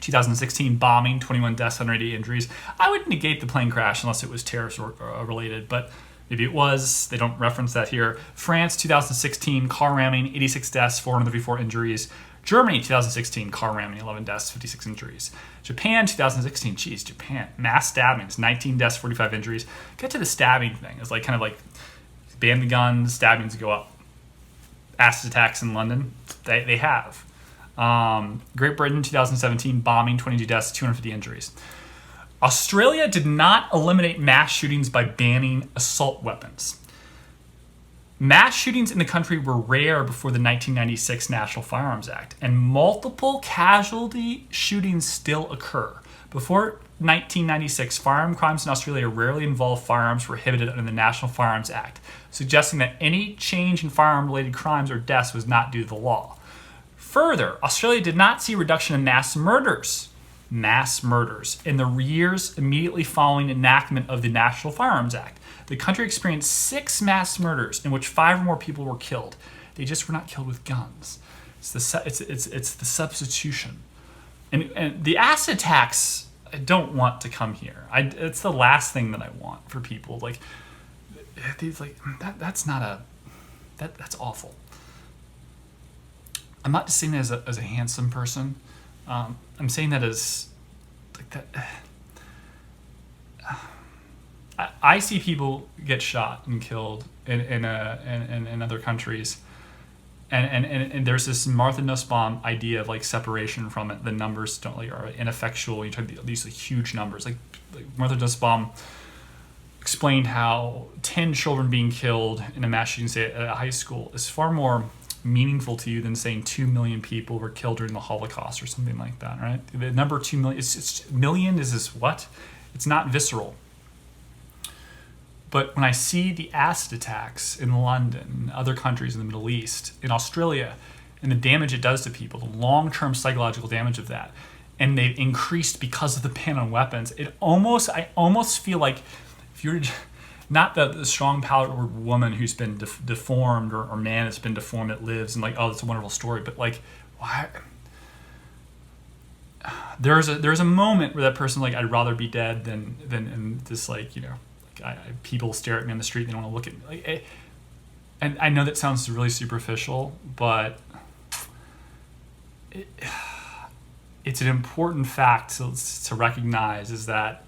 S1: 2016, bombing, 21 deaths, 180 injuries. I would negate the plane crash unless it was terrorist related, but maybe it was. They don't reference that here. France 2016, car ramming, 86 deaths, 434 injuries. Germany 2016, car ramming, 11 deaths, 56 injuries. Japan 2016, Japan, mass stabbings, 19 deaths, 45 injuries. Get to the stabbing thing. It's like kind of like ban the guns, stabbings go up. Acid attacks in London, they have. Great Britain 2017, bombing, 22 deaths, 250 injuries. Australia did not eliminate mass shootings by banning assault weapons. Mass shootings in the country were rare before the 1996 National Firearms Act, and multiple casualty shootings still occur. Before 1996, firearm crimes in Australia rarely involved firearms prohibited under the National Firearms Act, suggesting that any change in firearm-related crimes or deaths was not due to the law. Further, Australia did not see a reduction in mass murders in the years immediately following enactment of the National Firearms Act. The country experienced 6 mass murders in which 5 or more people were killed. They just were not killed with guns. It's the substitution. And the acid attacks, I don't want to come here. It's the last thing that I want for people. Like, that's awful. I'm not just saying that as a handsome person. I'm saying that as like that. I see people get shot and killed in other countries, and there's this Martha Nussbaum idea of like separation from it. The numbers don't are ineffectual. You talk these huge numbers. Like Martha Nussbaum explained how 10 children being killed in a mass shooting, say at a high school, is far more meaningful to you than saying 2 million people were killed during the Holocaust or something like that, right? The number 2 million, it's million is this what? It's not visceral. But when I see the acid attacks in London, and other countries in the Middle East, in Australia, and the damage it does to people, the long-term psychological damage of that, and they've increased because of the ban on weapons, I almost feel like if you're not the strong-powered woman who's been deformed or man that's been deformed that lives and like, oh, it's a wonderful story, but like, why? There's a moment where that person like, I'd rather be dead than this like, you know, people stare at me on the street, they don't want to look at me. Like, and I know that sounds really superficial, but it's an important fact to recognize is that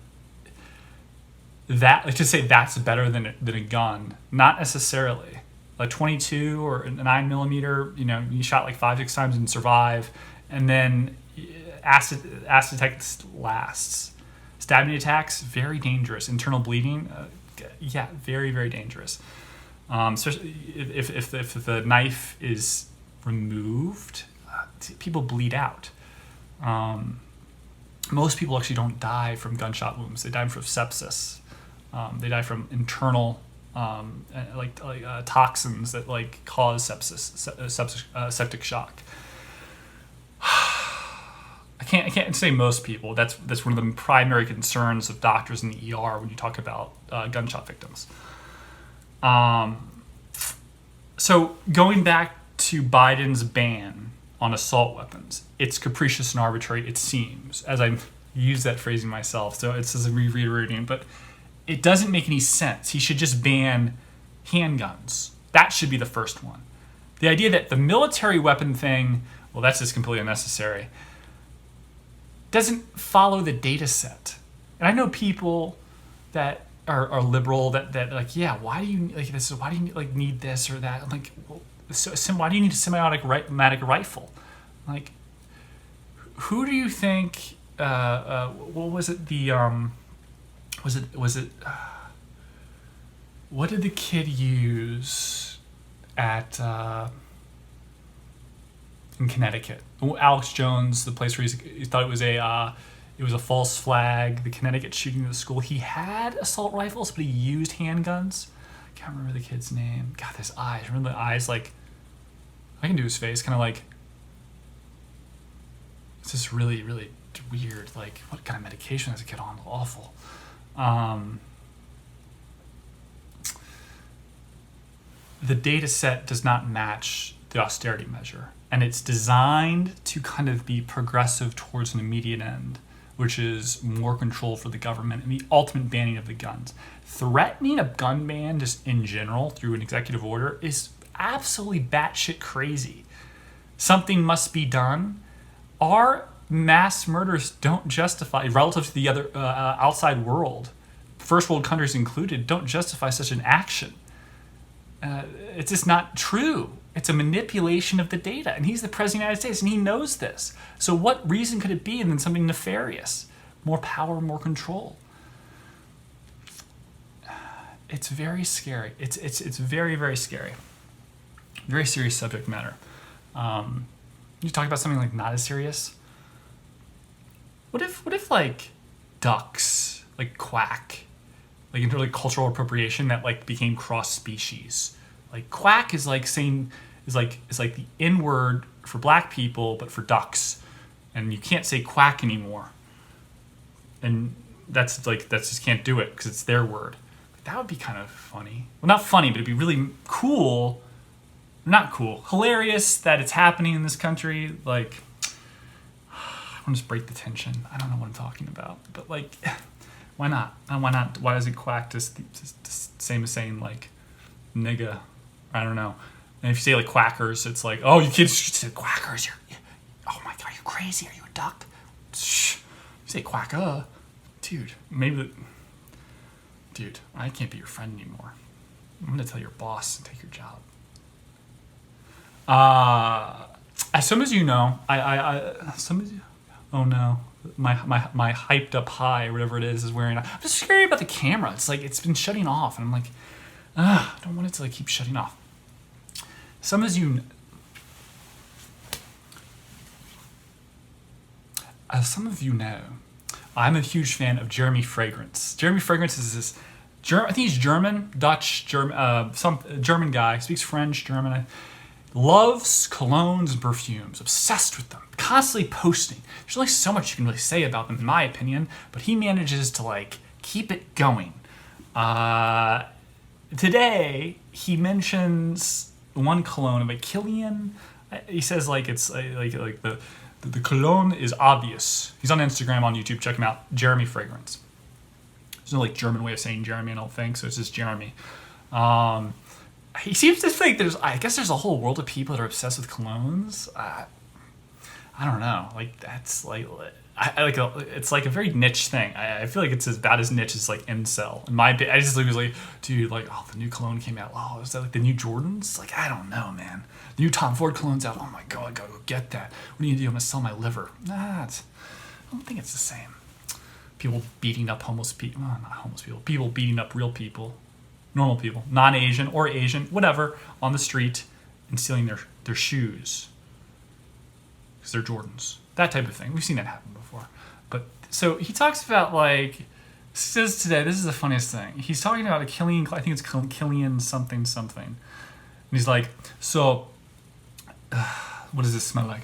S1: like to say that's better than a gun, not necessarily. Like 22 or a 9mm, you know, you shot like 5-6 times and survive, and then acid attack lasts. Stabbing attacks, very dangerous. Internal bleeding, very, very dangerous. Especially if the knife is removed, people bleed out. Most people actually don't die from gunshot wounds. They die from sepsis. They die from internal toxins that like cause septic shock. I can't say most people. That's one of the primary concerns of doctors in the ER when you talk about gunshot victims. So going back to Biden's ban on assault weapons, it's capricious and arbitrary, it seems, as I use that phrasing myself, so it's as a reiterating, but it doesn't make any sense. He should just ban handguns. That should be the first one. The idea that the military weapon thing, well, that's just completely unnecessary, doesn't follow the data set. And I know people that are liberal that like, yeah, why do you like this? Why do you like need this or that? I'm like, well, why do you need a semi-automatic rifle? Like, who do you think? What was it? What did the kid use at in Connecticut? Alex Jones, the place where he thought it was a false flag. The Connecticut shooting at the school. He had assault rifles, but he used handguns. I can't remember the kid's name. God, his eyes. Remember the eyes like I can do his face, kind of like, it's just really, really weird. Like, what kind of medication does it get on? Awful. The data set does not match the austerity measure, and it's designed to kind of be progressive towards an immediate end, which is more control for the government and the ultimate banning of the guns. Threatening a gun ban just in general through an executive order is absolutely batshit crazy. Something must be done. Our mass murders don't justify, relative to the other outside world, first world countries included, don't justify such an action. It's just not true. It's a manipulation of the data. And he's the president of the United States, and he knows this. So what reason could it be than something nefarious? More power, more control. It's very scary. It's very, very scary. Very serious subject matter. You talk about something like not as serious. What if like ducks, like quack, like into like cultural appropriation that like became cross species? Like quack is like saying is like the N word for black people, but for ducks, and you can't say quack anymore. And that's just can't do it because it's their word. That would be kind of funny. Well, not funny, but it'd be really cool. Not cool. Hilarious that it's happening in this country. Like, I want to just break the tension. I don't know what I'm talking about, but like, why not? Why not? Why is it quack just same as saying like nigga? I don't know. And if you say like quackers, it's like, oh, you kids should say quackers. Oh my god, are you crazy? Are you a duck? Shh. You say quacka, dude. Dude, I can't be your friend anymore. I'm gonna tell your boss and take your job. As some as you know, oh no, my hyped up high, whatever it is wearing. I'm just scary about the camera. It's like it's been shutting off, and I'm like, I don't want it to like keep shutting off. Some of you know, I'm a huge fan of Jeremy Fragrance. Jeremy Fragrance is this, I think he's German, Dutch, some German guy, speaks French, German, loves colognes and perfumes, obsessed with them, constantly posting. There's only so much you can really say about them, in my opinion, but he manages to like keep it going. Today, he mentions one cologne by Killian. He says like it's like the cologne is obvious. He's on Instagram, on YouTube. Check him out. Jeremy Fragrance. There's no like German way of saying Jeremy, I don't think. So it's just Jeremy. He seems to think I guess there's a whole world of people that are obsessed with colognes. I don't know. Like that's like it's like a very niche thing. I feel like it's as bad as niche as like incel. I just was like, dude, like, oh, the new cologne came out. Oh, is that like the new Jordans? Like, I don't know, man. The new Tom Ford cologne's out. Oh my god, I gotta go get that. What do you do? I'm gonna sell my liver. I don't think it's the same. People beating up homeless people. Oh, not homeless people. People beating up real people. Normal people. Non-Asian or Asian, whatever, on the street and stealing their shoes. Because they're Jordans. That type of thing. We've seen that happen before. But so he talks about like, says today, this is the funniest thing. He's talking about a Killian, I think it's Killian something. And he's like, so, what does this smell like?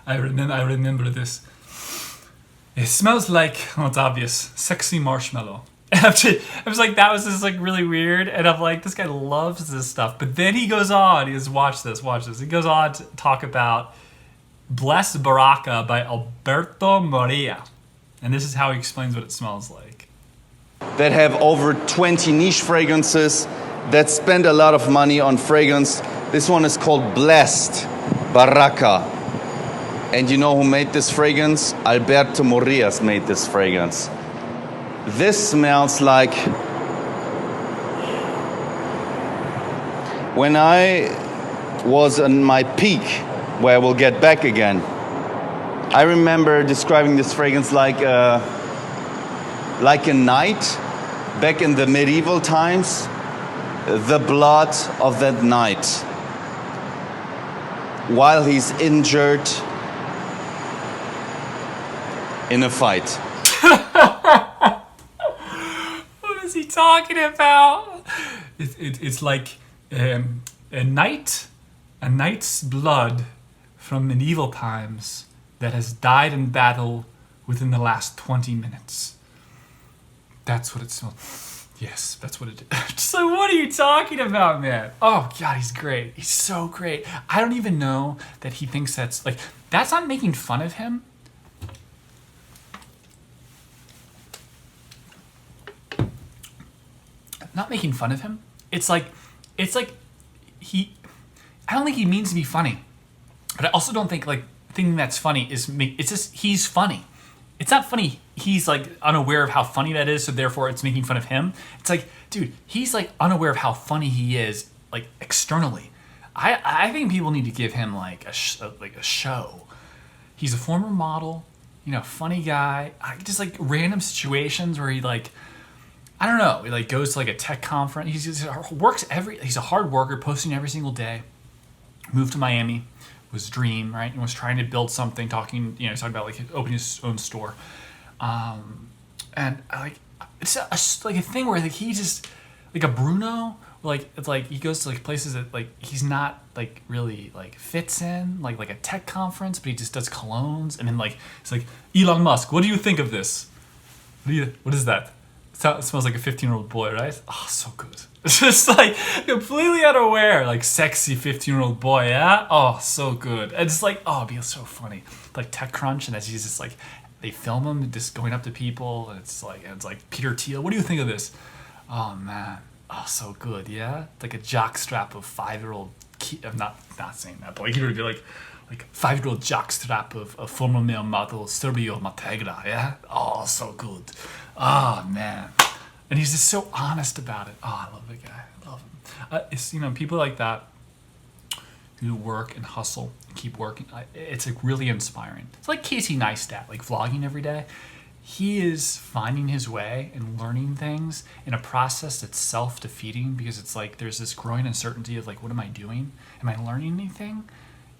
S1: I remember this. It smells like, oh, it's obvious, sexy marshmallow. And I was like, that was just like really weird. And I'm like, this guy loves this stuff. But then he goes on, he goes, watch this. He goes on to talk about Bless Baraka by Alberto Moria. And this is how he explains what it smells like.
S3: That have over 20 niche fragrances, that spend a lot of money on fragrance. This one is called Blessed Baraka. And you know who made this fragrance? Alberto Morias made this fragrance. This smells like when I was on my peak, where I will get back again. I remember describing this fragrance like a knight back in the medieval times, the blood of that knight while he's injured in a fight.
S1: What is he talking about? It's like A knight's blood from medieval times that has died in battle within the last 20 minutes. That's what it smells. Yes, that's what it is. Just like, what are you talking about, man? Oh, God, he's great. He's so great. I don't even know that he thinks that's, like, that's not making fun of him. Not making fun of him. It's like he, I don't think he means to be funny. But I also don't think, like, thinking that's funny it's just, he's funny. It's not funny. He's like unaware of how funny that is, so therefore it's making fun of him. It's like, dude, he's like unaware of how funny he is, like externally. I think people need to give him like a show. He's a former model, funny guy. Just like random situations where he like, I don't know, he like goes to like a tech conference. He's a hard worker, posting every single day. Moved to Miami. Was dream, right? And was trying to build something, talking about like opening his own store. And like, it's like a thing where like he just, like a Bruno, like it's like he goes to like places that like he's not like really like fits in, like a tech conference, but he just does colognes. And then like, it's like, Elon Musk, what do you think of this? What is that? It smells like a 15-year-old boy, right? Oh, so good. It's just like completely unaware, like sexy 15-year-old boy, yeah? Oh, so good. And it's like, oh, it'd be so funny. Like TechCrunch, and as he's just like, they film him just going up to people, and it's like Peter Thiel, what do you think of this? Oh man, oh, so good, yeah? It's like a jockstrap of 5-year-old, I'm not saying that, but like he would be like 5-year-old jockstrap of former male model Sergio Mategra, yeah? Oh, so good. Oh man. And he's just so honest about it. Oh, I love the guy. I love him. It's people like that who work and hustle and keep working. It's like really inspiring. It's like Casey Neistat, like vlogging every day. He is finding his way and learning things in a process that's self-defeating, because it's like there's this growing uncertainty of like, what am I doing? Am I learning anything?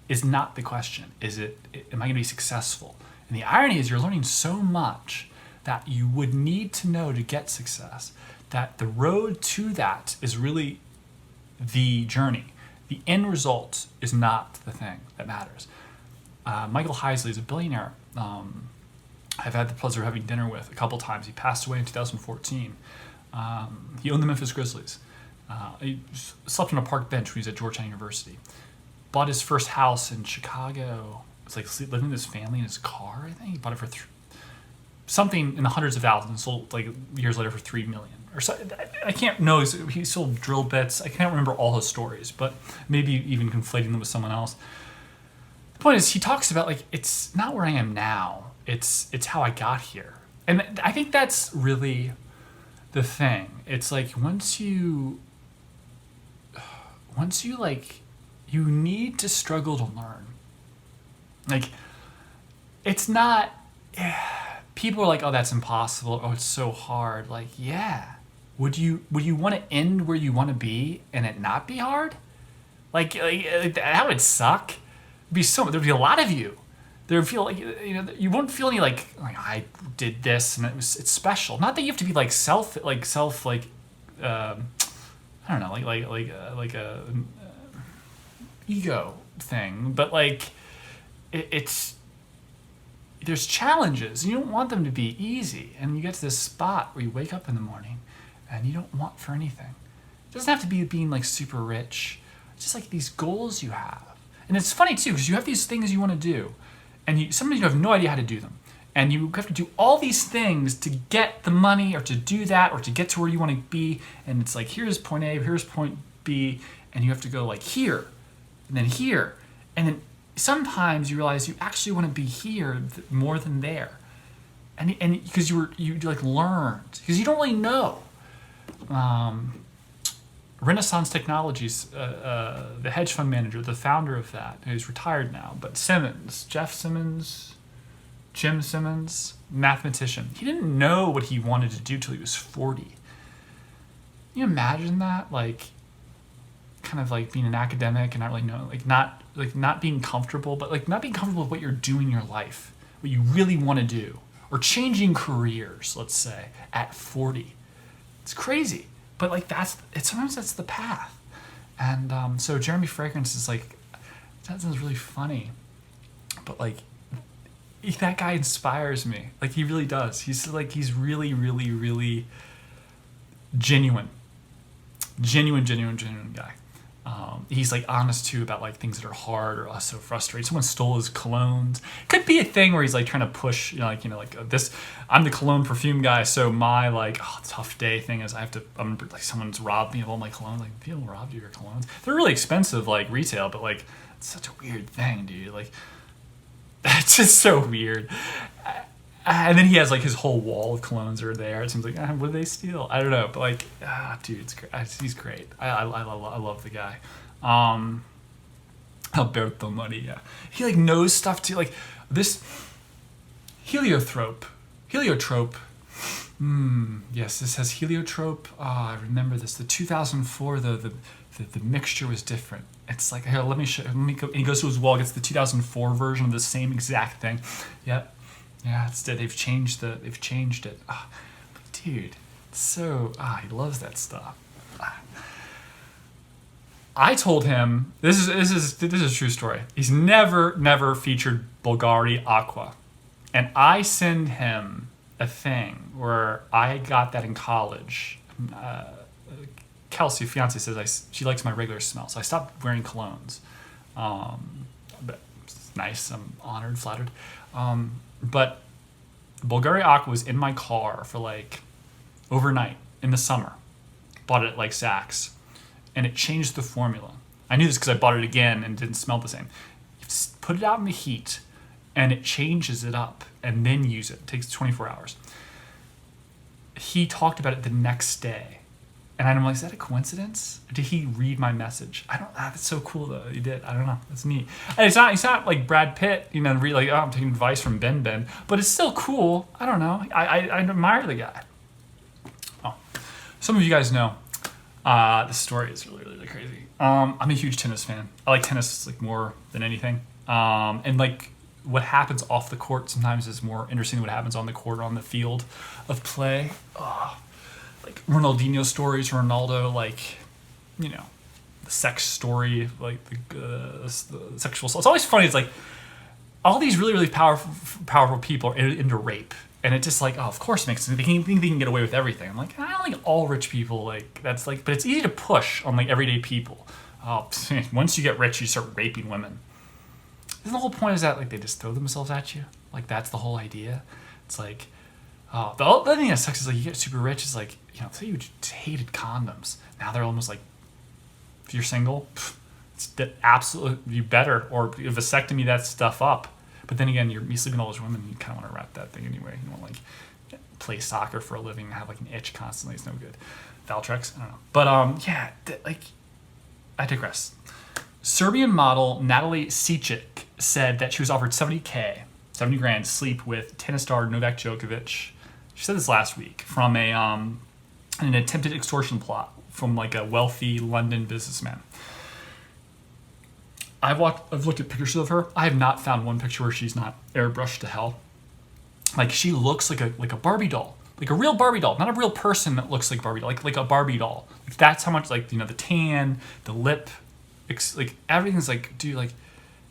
S1: Is not the question. Am I going to be successful? And the irony is you're learning so much that you would need to know to get success, that the road to that is really the journey. The end result is not the thing that matters. Michael Heisley is a billionaire I've had the pleasure of having dinner with a couple times. He passed away in 2014. He owned the Memphis Grizzlies. He slept on a park bench when he was at Georgetown University. Bought his first house in Chicago. It was like living with his family in his car, I think. He bought it for something in the hundreds of thousands, sold like years later for $3 million or so. I can't know. He sold drill bits. I can't remember all his stories, but maybe even conflating them with someone else. The point is, he talks about like, it's not where I am now. It's how I got here. And I think that's really the thing. It's like once you like, you need to struggle to learn. Like, it's not, people are like, oh, that's impossible. Oh, it's so hard. Like, yeah. Would you want to end where you want to be and it not be hard? Like that would suck. There'd be a lot of you. There'd feel like, you won't feel any like I did this and it's special. Not that you have to be like I don't know, like a ego thing, but like it's there's challenges. You don't want them to be easy, and you get to this spot where you wake up in the morning and you don't want for anything. It doesn't have to be being like super rich. It's just like these goals you have. And it's funny too, because you have these things you want to do, and sometimes you have no idea how to do them. And you have to do all these things to get the money, or to do that, or to get to where you want to be. And it's like, here's point A, here's point B, and you have to go like here, and then here. And then sometimes you realize you actually want to be here more than there. And because you like learned, because you don't really know. Renaissance Technologies, the hedge fund manager, the founder of that, who's retired now, but Jim Simmons, mathematician. He didn't know what he wanted to do till he was 40. Can you imagine that? Like, kind of like being an academic and not really know, not being comfortable, but like not being comfortable with what you're doing in your life, what you really want to do, or changing careers, let's say, at 40. It's crazy. But like sometimes that's the path. And so Jeremy Fragrance is like, that sounds really funny, but like, that guy inspires me. Like, he really does. He's really, really, really genuine guy. He's like honest too about like things that are hard or so frustrating. Someone stole his colognes. Could be a thing where he's like trying to push, this. I'm the cologne perfume guy, so my tough day thing is someone's robbed me of all my colognes. Like, people robbed you of your colognes. They're really expensive, like retail, but like it's such a weird thing, dude. Like, that's just so weird. And then he has like his whole wall of colognes are there. It seems like, what did they steal? I don't know, but like, dude, it's great. He's great. I love the guy. Alberto Maria. He like knows stuff too. Like this heliotrope. Yes, this has heliotrope. I remember this. The 2004. The mixture was different. It's like, here, let me show. Let me go. And he goes to his wall, gets the 2004 version of the same exact thing. Yep. Yeah, they've changed it. Dude, so he loves that stuff. I told him this is a true story. He's never featured Bulgari Aqua, and I send him a thing where I got that in college. Kelsey, fiance, says she likes my regular smell, so I stopped wearing colognes. But it's nice. I'm honored, flattered. But Bulgari Aqua was in my car for like overnight in the summer. Bought it at like Saks, and it changed the formula. I knew this because I bought it again and it didn't smell the same. You put it out in the heat, and it changes it up, and then use it. It takes 24 hours. He talked about it the next day. And I'm like, is that a coincidence? Did he read my message? I don't. That's so cool though. He did. I don't know. That's neat. And it's not like Brad Pitt, really. I'm taking advice from BenBen, but it's still cool. I don't know. I admire the guy. Oh, some of you guys know. This story is really, really crazy. I'm a huge tennis fan. I like tennis like more than anything. And like what happens off the court sometimes is more interesting than what happens on the court or on the field of play. Like Ronaldinho stories, Ronaldo, the sex story, like the sexual assault. It's always funny. It's like all these really, really powerful people are into rape. And it's just like, of course it makes sense. They think they can get away with everything. I'm like, I don't think all rich people, that's like, but it's easy to push on like everyday people. Once you get rich, you start raping women. Isn't the whole point is that like they just throw themselves at you? Like that's the whole idea. It's like, the other thing that sucks is like you get super rich. Is like, say you hated condoms. Now they're almost like, if you're single, it's absolutely you better or vasectomy that stuff up. But then again, you're sleeping with all those women. You kind of want to wrap that thing anyway. You want to like play soccer for a living and have like an itch constantly. It's no good. Valtrex, I don't know. But I digress. Serbian model Natalie Sicic said that she was offered $70 grand to sleep with tennis star Novak Djokovic. She said this last week from an attempted extortion plot from like a wealthy London businessman. I've looked at pictures of her. I have not found one picture where she's not airbrushed to hell. Like she looks like a Barbie doll, like a real Barbie doll, not a real person that looks like Barbie doll, like a Barbie doll. Like that's how much the tan, the lip, like everything's like, dude, like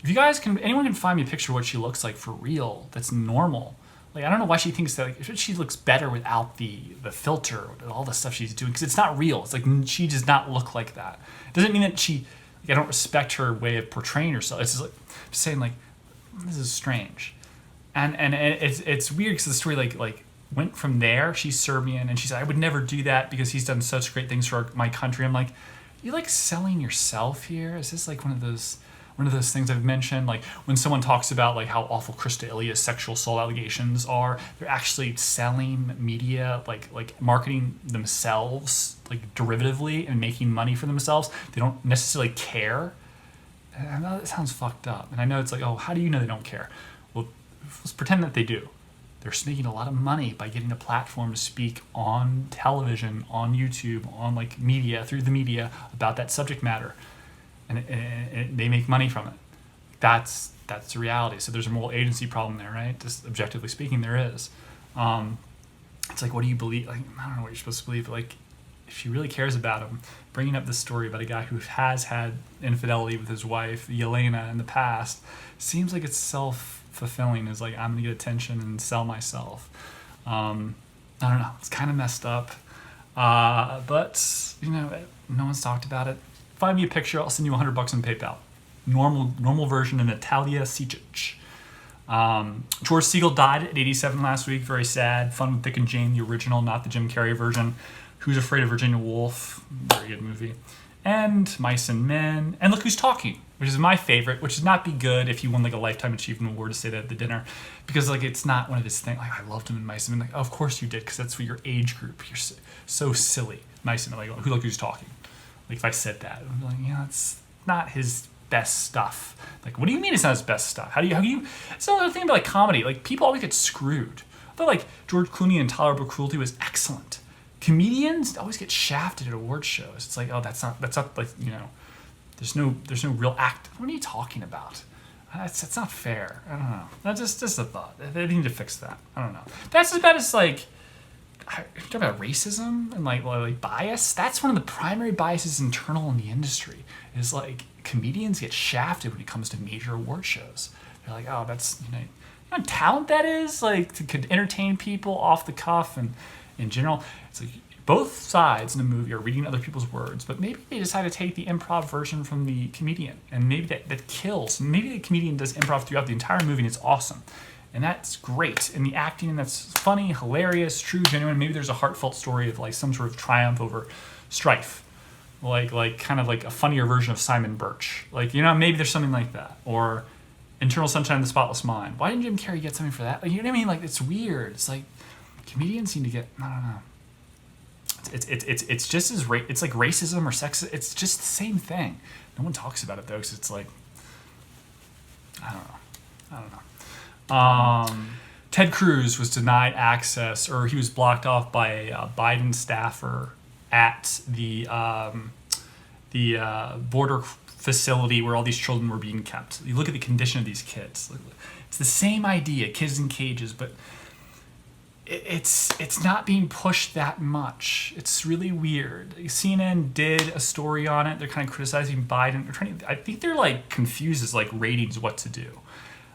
S1: if you guys anyone can find me a picture of what she looks like for real, that's normal. Like I don't know why she thinks that she looks better without the filter and all the stuff she's doing because it's not real. It's like she does not look like that. It doesn't mean that I don't respect her way of portraying herself. It's just like saying like this is strange, and it's weird because the story like went from there. She's Serbian and she said I would never do that because he's done such great things for my country. I'm like, you like selling yourself here? Is this like one of those things I've mentioned? Like when someone talks about like how awful Krista Ilia's sexual assault allegations are, they're actually selling media, like marketing themselves, like derivatively and making money for themselves. They don't necessarily care. And I know that sounds fucked up. And I know it's like, oh, how do you know they don't care? Well, let's pretend that they do. They're making a lot of money by getting a platform to speak on television, on YouTube, on like media, through the media about that subject matter. And they make money from it. That's the reality. So there's a moral agency problem there, right? Just objectively speaking, there is. It's like, what do you believe? Like, I don't know what you're supposed to believe, but like, if she really cares about him, bringing up this story about a guy who has had infidelity with his wife, Yelena, in the past, seems like it's self-fulfilling. Is like, I'm going to get attention and sell myself. I don't know. It's kind of messed up. But, you know, no one's talked about it. Find me a picture. I'll send you $100 on PayPal. Normal version of Natalia Sicic. George Segal died at 87 last week. Very sad. Fun with Dick and Jane, the original, not the Jim Carrey version. Who's Afraid of Virginia Woolf? Very good movie. And Mice and Men. And Look Who's Talking, which is my favorite, which would not be good if you won like a Lifetime Achievement Award to say that at the dinner. Because like it's not one of his things. Like, I loved him in Mice and Men. Like, oh, of course you did, because that's for your age group. You're so silly. Mice and Men. Like, Look Who's Talking. Like, if I said that, I'd be like, yeah, it's not his best stuff. Like, what do you mean it's not his best stuff? How do you it's another thing about like comedy. Like, people always get screwed. I thought like George Clooney in Intolerable Cruelty was excellent. Comedians always get shafted at award shows. It's like, oh, that's not like, you know, there's no real act. What are you talking about? That's not fair. I don't know. That's just a thought. They need to fix that. I don't know. That's as bad as like, you're talking about racism and like bias. That's one of the primary biases internal in the industry. Is like comedians get shafted when it comes to major award shows. They're like, oh, that's, you know how talent that is, like to could entertain people off the cuff and in general. It's like both sides in the movie are reading other people's words, but maybe they decide to take the improv version from the comedian, and maybe that kills. Maybe the comedian does improv throughout the entire movie, and it's awesome. And that's great. And the acting, that's funny, hilarious, true, genuine. Maybe there's a heartfelt story of like some sort of triumph over strife. Like kind of like a funnier version of Simon Birch. Like, you know, maybe there's something like that. Or Eternal Sunshine of the Spotless Mind. Why didn't Jim Carrey get something for that? Like, you know what I mean? Like, it's weird. It's like comedians seem to get, I don't know. It's just as it's like racism or sex. It's just the same thing. No one talks about it though, because it's like, I don't know. Ted Cruz was denied access, or he was blocked off by a Biden staffer at the border facility where all these children were being kept. You look at the condition of these kids. It's the same idea, kids in cages, but it's not being pushed that much. It's really weird. CNN did a story on it. They're kind of criticizing Biden. I think they're like confused as like ratings what to do.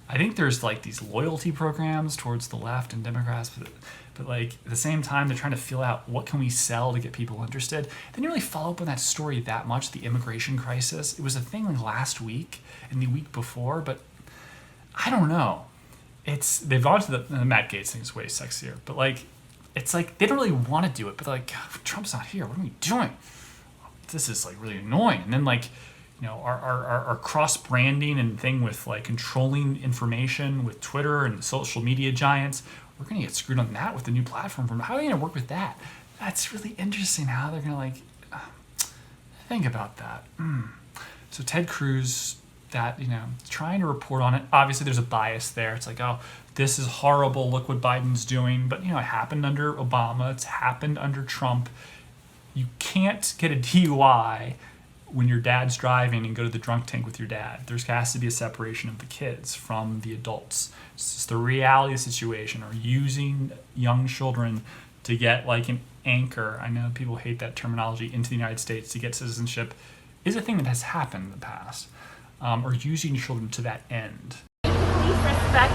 S1: I think there's like these loyalty programs towards the left and Democrats, but like at the same time they're trying to feel out what can we sell to get people interested. They didn't really follow up on that story that much, the immigration crisis. It was a thing like last week and the week before, but I don't know. They've gone to the Matt Gaetz thing is way sexier, but like it's like they don't really want to do it, but they're like, Trump's not here. What are we doing? This is like really annoying. And then like, you know, our cross branding and thing with like controlling information with Twitter and the social media giants, we're gonna get screwed on that with the new platform. How are they gonna work with that? That's really interesting. How they're gonna like think about that. So Ted Cruz, that, you know, trying to report on it. Obviously, there's a bias there. It's like, oh, this is horrible. Look what Biden's doing. But, you know, it happened under Obama. It's happened under Trump. You can't get a DUI when your dad's driving and go to the drunk tank with your dad. There has to be a separation of the kids from the adults. It's just the reality of the situation, or using young children to get like an anchor. I know people hate that terminology, into the United States to get citizenship, is a thing that has happened in the past. Or using children to that end.
S4: Please respect.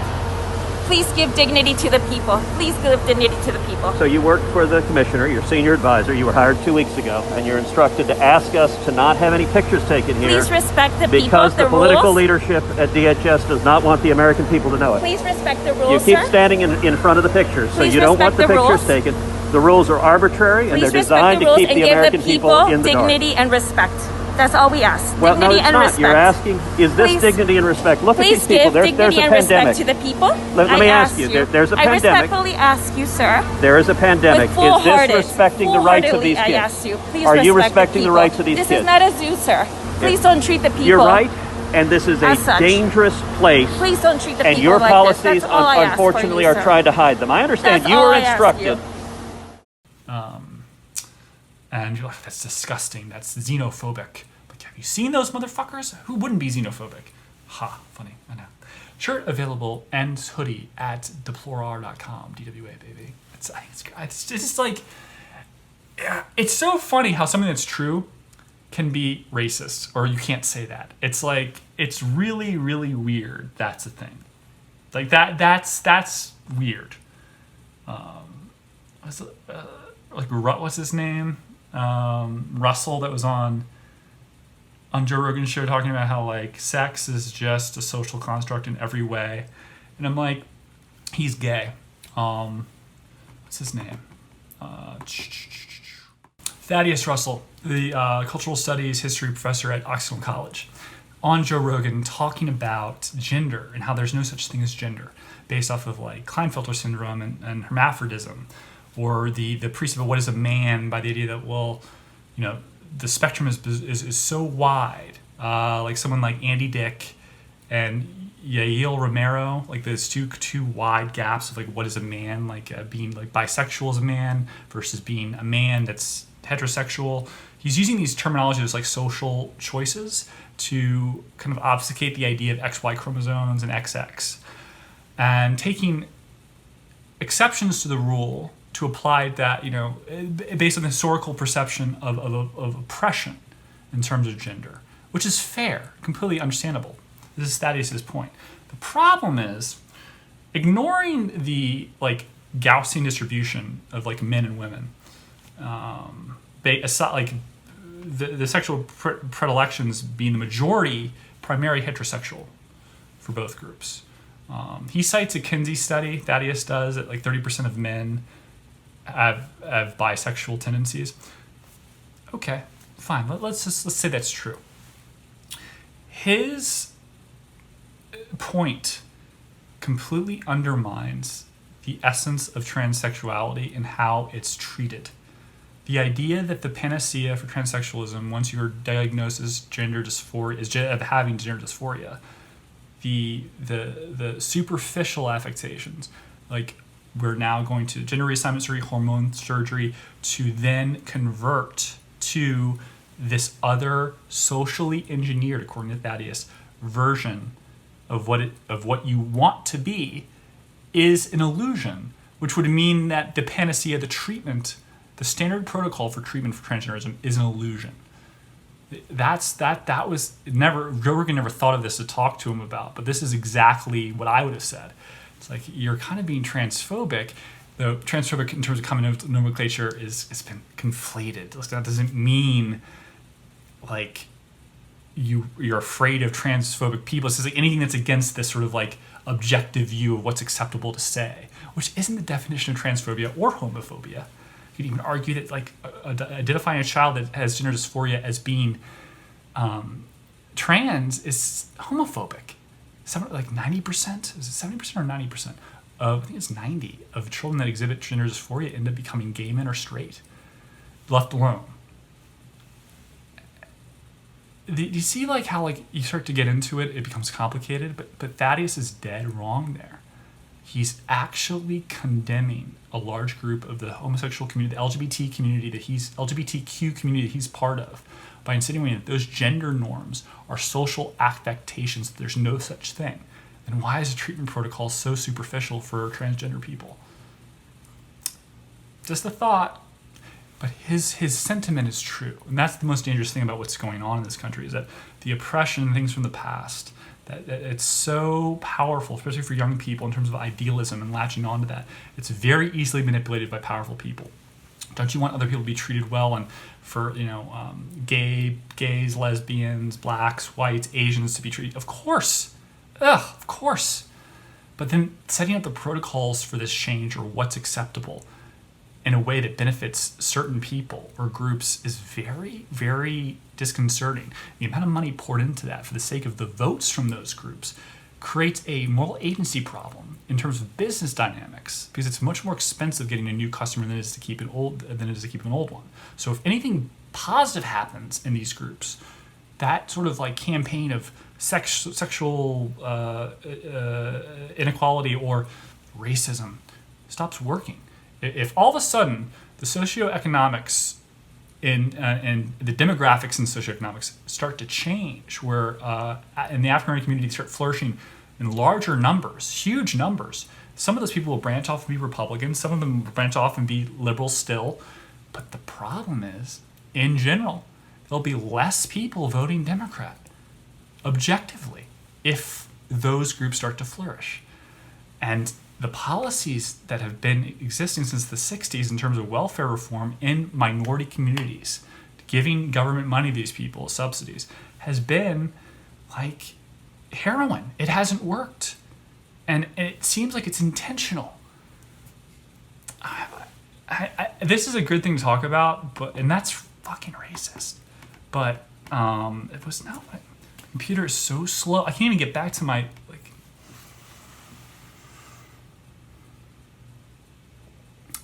S4: Please give dignity to the people. Please give dignity to the people.
S5: So you work for the commissioner, your senior advisor. You were hired 2 weeks ago, and you're instructed to ask us to not have any pictures taken here.
S4: Please respect the people,
S5: because the political
S4: rules.
S5: Leadership at DHS does not want the American people to know it.
S4: Please respect the rules,
S5: You keep
S4: sir.
S5: standing in front of the pictures, so
S4: Please
S5: you don't want the
S4: respect the
S5: pictures taken. The rules are arbitrary, and
S4: Please
S5: they're
S4: respect
S5: designed
S4: the
S5: to
S4: rules
S5: keep
S4: and
S5: the
S4: give
S5: American
S4: the people
S5: in the dark.
S4: dignity and respect. That's all we ask.
S5: Well,
S4: Dignity
S5: no, it's
S4: and
S5: not.
S4: respect.
S5: You're asking, is this
S4: Please-
S5: dignity and respect? Look at
S4: Please
S5: these people.
S4: give
S5: There's
S4: dignity
S5: a
S4: and
S5: pandemic.
S4: respect to the people.
S5: Let me ask you.
S4: you.
S5: There's a
S4: I
S5: pandemic.
S4: respectfully ask you, sir.
S5: There is a pandemic.
S4: With
S5: Is this
S4: full-hearted,
S5: respecting the rights of these
S4: full-heartedly,
S5: kids?
S4: I ask you. Please
S5: Are you
S4: respect
S5: respecting the
S4: people.
S5: rights of these
S4: This
S5: kids?
S4: is not a zoo, sir. Please don't treat the people.
S5: You're right, and this is a
S4: As such.
S5: dangerous place.
S4: Please don't treat the
S5: And
S4: people
S5: your
S4: like
S5: policies,
S4: this. That's all I ask for
S5: unfortunately,
S4: you,
S5: are
S4: sir.
S5: trying to hide them. I understand.
S4: That's
S5: You
S4: all
S5: were
S4: I ask
S5: instructed.
S4: you.
S1: And you're like, that's disgusting. That's xenophobic. Like, have you seen those motherfuckers? Who wouldn't be xenophobic? Ha, funny, I know. Shirt available and hoodie at deplorar.com. DWA, baby. It's just like, It's so funny how something that's true can be racist, or you can't say that. It's like, it's really, really weird. That's the thing. Like that's weird. What's his name? Russell, that was on Joe Rogan's show, talking about how like sex is just a social construct in every way, and I'm like, he's gay. What's his name? Thaddeus Russell, the cultural studies history professor at Oxford College, on Joe Rogan, talking about gender and how there's no such thing as gender, based off of like Klinefelter syndrome and hermaphrodism, or the precept of what is a man, by the idea that, well, you know, the spectrum is so wide, like someone like Andy Dick and Yael Romero, like there's two wide gaps of like what is a man, like being like bisexual as a man versus being a man that's heterosexual. He's using these terminologies as like social choices to kind of obfuscate the idea of XY chromosomes and XX, and taking exceptions to the rule to apply that, you know, based on the historical perception of oppression in terms of gender, which is fair, completely understandable. This is Thaddeus' point. The problem is ignoring the like Gaussian distribution of like men and women, like the sexual predilections being the majority, primary heterosexual for both groups. He cites a Kinsey study, Thaddeus does, that like 30% of men have bisexual tendencies. Okay, fine. Let's say that's true. His point completely undermines the essence of transsexuality and how it's treated. The idea that the panacea for transsexualism, once you're diagnosed as gender dysphoria, is of having gender dysphoria, the superficial affectations, like we're now going to gender reassignment surgery, hormone surgery, to then convert to this other socially engineered, according to Thaddeus, version of what you want to be, is an illusion, which would mean that the panacea, the treatment, the standard protocol for treatment for transgenderism is an illusion. That was never, Joe Rogan never thought of this to talk to him about, but this is exactly what I would have said. It's like, you're kind of being transphobic. The transphobic in terms of common nomenclature it's been conflated. That doesn't mean like you're afraid of transphobic people. It's just like anything that's against this sort of like objective view of what's acceptable to say, which isn't the definition of transphobia or homophobia. You could even argue that like identifying a child that has gender dysphoria as being trans is homophobic. Like 90%, is it 70% or 90%? I think it's 90 of children that exhibit gender dysphoria end up becoming gay men or straight, left alone. Do you see like how like you start to get into it, it becomes complicated? But Thaddeus is dead wrong there. He's actually condemning a large group of the homosexual community, the LGBTQ community that he's part of, by insinuating that those gender norms are social affectations, that there's no such thing. And why is the treatment protocol so superficial for transgender people? Just a thought. But his sentiment is true. And that's the most dangerous thing about what's going on in this country, is that the oppression and things from the past, that it's so powerful, especially for young people in terms of idealism and latching onto that. It's very easily manipulated by powerful people. Don't you want other people to be treated well, and for gays, lesbians, blacks, whites, Asians to be treated? Of course. Of course. But then setting up the protocols for this change, or what's acceptable, in a way that benefits certain people or groups is very, very disconcerting. The amount of money poured into that for the sake of the votes from those groups creates a moral agency problem in terms of business dynamics, because it's much more expensive getting a new customer than it is to keep an old one. So if anything positive happens in these groups, that sort of like campaign of sexual inequality or racism stops working. If all of a sudden the socioeconomics and the demographics and socioeconomics start to change, where in the African American community start flourishing in larger numbers, huge numbers, some of those people will branch off and be Republicans, some of them will branch off and be liberals still, But the problem is, in general, there'll be less people voting Democrat, objectively, if those groups start to flourish. And the policies that have been existing since the 60s in terms of welfare reform in minority communities, giving government money to these people, subsidies, has been like heroin. It hasn't worked. And it seems like it's intentional. This is a good thing to talk about, and that's fucking racist. But it was not. My computer is so slow. I can't even get back to my like.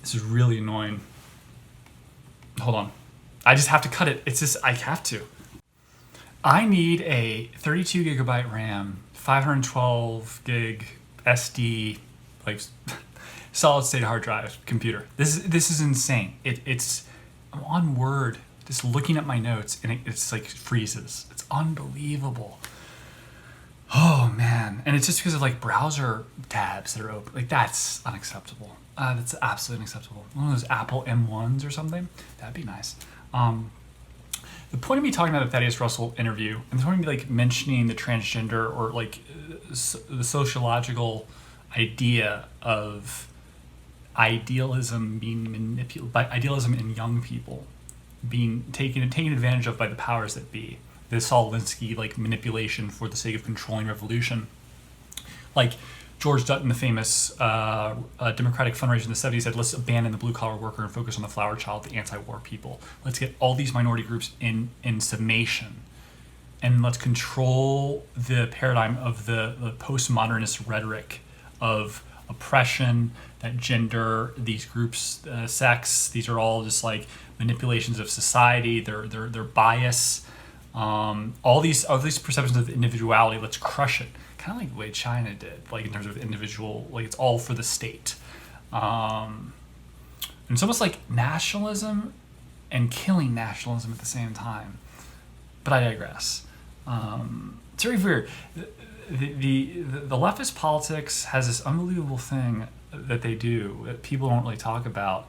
S1: This is really annoying. Hold on, I just have to cut it. It's just I have to. I need a 32 gigabyte RAM, 512 gig SD, like solid state hard drive computer. This is insane. It's I'm on Word just looking at my notes and it's like freezes. It's unbelievable. Oh man, and it's just because of like browser tabs that are open. Like that's unacceptable. That's absolutely unacceptable. One of those Apple M1s or something. That'd be nice. The point of me talking about the Thaddeus Russell interview, and the point of me like mentioning the transgender or like the sociological idea of idealism being manipulated by idealism in young people being taken advantage of by the powers that be, the Saul Alinsky like manipulation for the sake of controlling revolution. Like George Dutton, the famous Democratic fundraiser in the 70s, said, let's abandon the blue-collar worker and focus on the flower child, the anti-war people. Let's get all these minority groups in summation, and let's control the paradigm of the postmodernist rhetoric of oppression, that gender, these groups, sex, these are all just like manipulations of society, their bias, all these perceptions of individuality, let's crush it. Kind of like the way China did, like in terms of individual, like it's all for the state. And it's almost like nationalism and killing nationalism at the same time. But I digress. It's very weird. The leftist politics has this unbelievable thing that they do that people don't really talk about,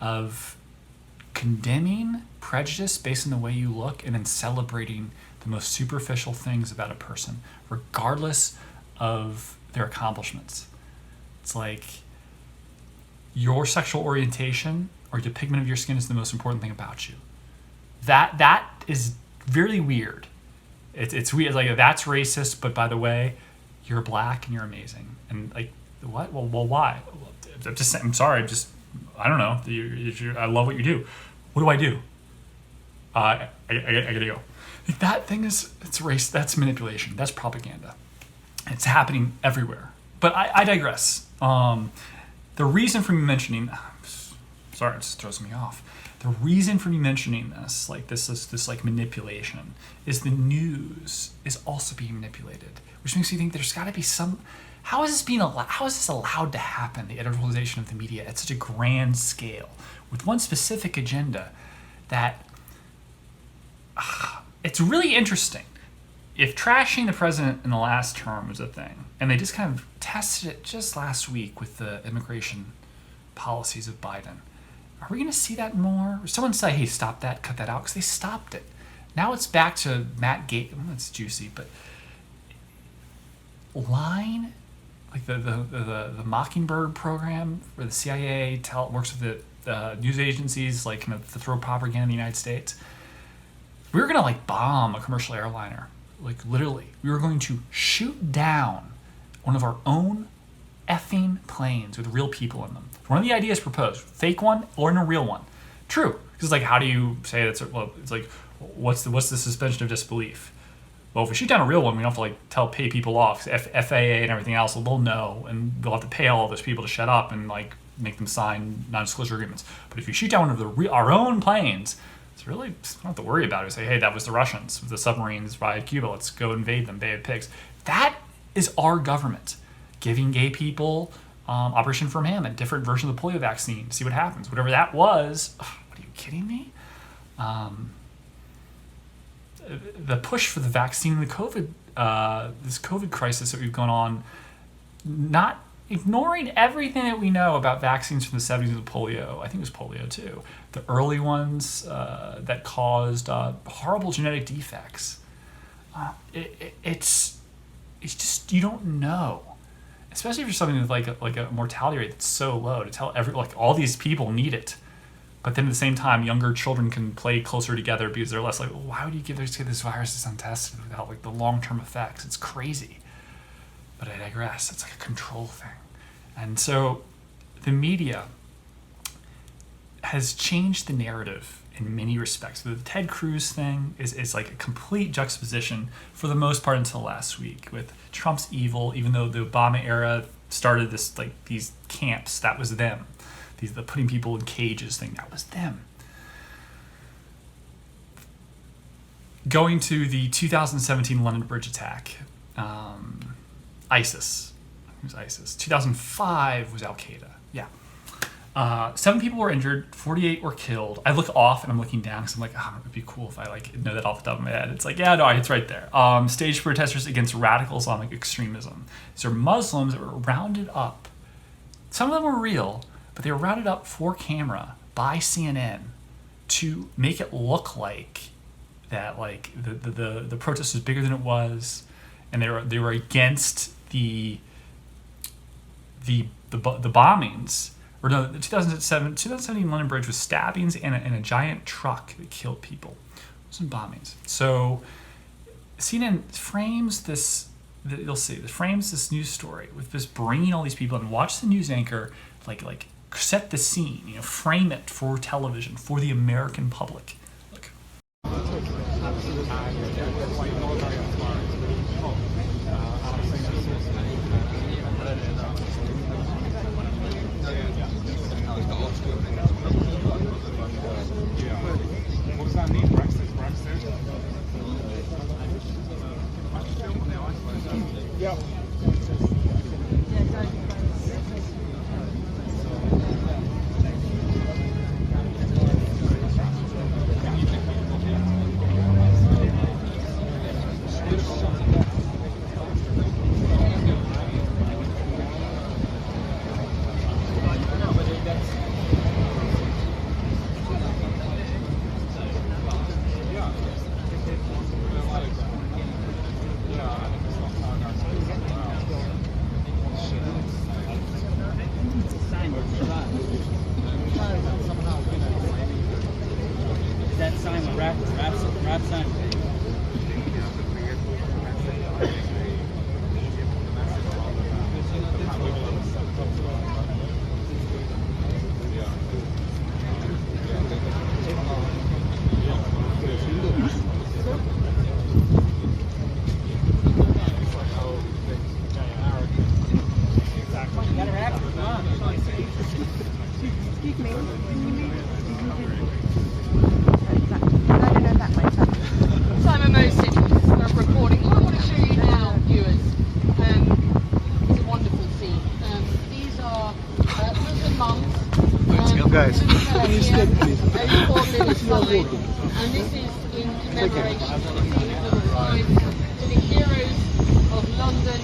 S1: of condemning prejudice based on the way you look and then celebrating the most superficial things about a person, regardless of their accomplishments. It's like your sexual orientation or the pigment of your skin is the most important thing about you. That is really weird. It's weird. Like that's racist, but by the way, you're black and you're amazing. And like what? Well, why? I'm sorry. I don't know. I love what you do. What do I do? I gotta go. That thing it's race. That's manipulation. That's propaganda. It's happening everywhere. But I digress. The reason for me mentioning, sorry, it just throws me off. The reason for me mentioning this, like this like manipulation, is the news is also being manipulated, which makes me think there's got to be some. How is this allowed to happen? The editorialization of the media at such a grand scale, with one specific agenda, that it's really interesting. If trashing the president in the last term was a thing, and they just kind of tested it just last week with the immigration policies of Biden, are we going to see that more? Or someone say, hey, stop that, cut that out, because they stopped it. Now it's back to Matt Gaetz. Well, that's juicy, but lying, like the Mockingbird program where the CIA works with the news agencies, like kind of to throw propaganda in the United States. We were going to like bomb a commercial airliner. Like literally, we were going to shoot down one of our own effing planes with real people in them. One of the ideas proposed, fake one or a real one. True, because like, how do you say that's? Well, it's like, what's the suspension of disbelief? Well, if we shoot down a real one, we don't have to pay people off. FAA and everything else, they'll know, and they'll have to pay all those people to shut up and like make them sign non-disclosure agreements. But if you shoot down one of our own planes, it's really, you don't have to worry about it. Say, hey, that was the Russians with the submarines by Cuba. Let's go invade them, Bay of Pigs. That is our government giving gay people Operation Firm Ham, a different version of the polio vaccine. See what happens. Whatever that was. What are you kidding me? The push for the vaccine, the COVID, this COVID crisis that we've gone on, not ignoring everything that we know about vaccines from the 70s and polio. I think it was polio too. The early ones that caused horrible genetic defects. It's just, you don't know. Especially for something with like a mortality rate that's so low, to tell all these people need it. But then at the same time, younger children can play closer together because they're less like, well, why would you give this kid this virus that's untested without like the long-term effects? It's crazy. But I digress. It's like a control thing. And so the media has changed the narrative in many respects. The Ted Cruz thing is like a complete juxtaposition for the most part until last week, with Trump's evil, even though the Obama era started this, like, these camps, that was them. The putting people in cages thing, that was them. Going to the 2017 London Bridge attack, ISIS. It was ISIS. 2005 was Al Qaeda. Yeah. 7 people were injured, 48 were killed. I look off and I'm looking down because I'm like, oh, it would be cool if I like know that off the top of my head. It's like, yeah, no, it's right there. Staged protesters against radical Islamic extremism. These are Muslims that were rounded up. Some of them were real, but they were rounded up for camera by CNN to make it look like that, like the protest was bigger than it was, and they were against the bombings. Or no, the 2017 London Bridge was stabbings and a giant truck that killed people. It wasn't bombings. So CNN frames this, you'll see, it frames this news story with this bringing all these people in. Watch the news anchor like set the scene, frame it for television, for the American public. Look.
S6: Guys, can you step please?
S7: And this is in commemoration to the heroes of London.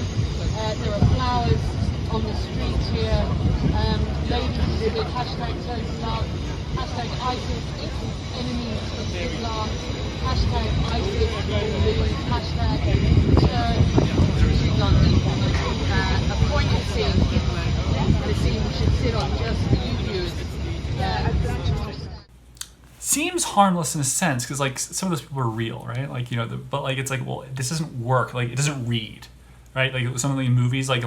S7: There are flowers on the street here. Ladies with hashtag Turn Love, hashtag ISIS enemies of Islam, hashtag ISIS remove, hashtag Turn to London. A poignant scene, and a scene we should sit on just for you viewers.
S1: Seems harmless in a sense because like some of those people are real, right? Like but like it's like, well, this doesn't work. Like it doesn't read, right? Like some of the movies, like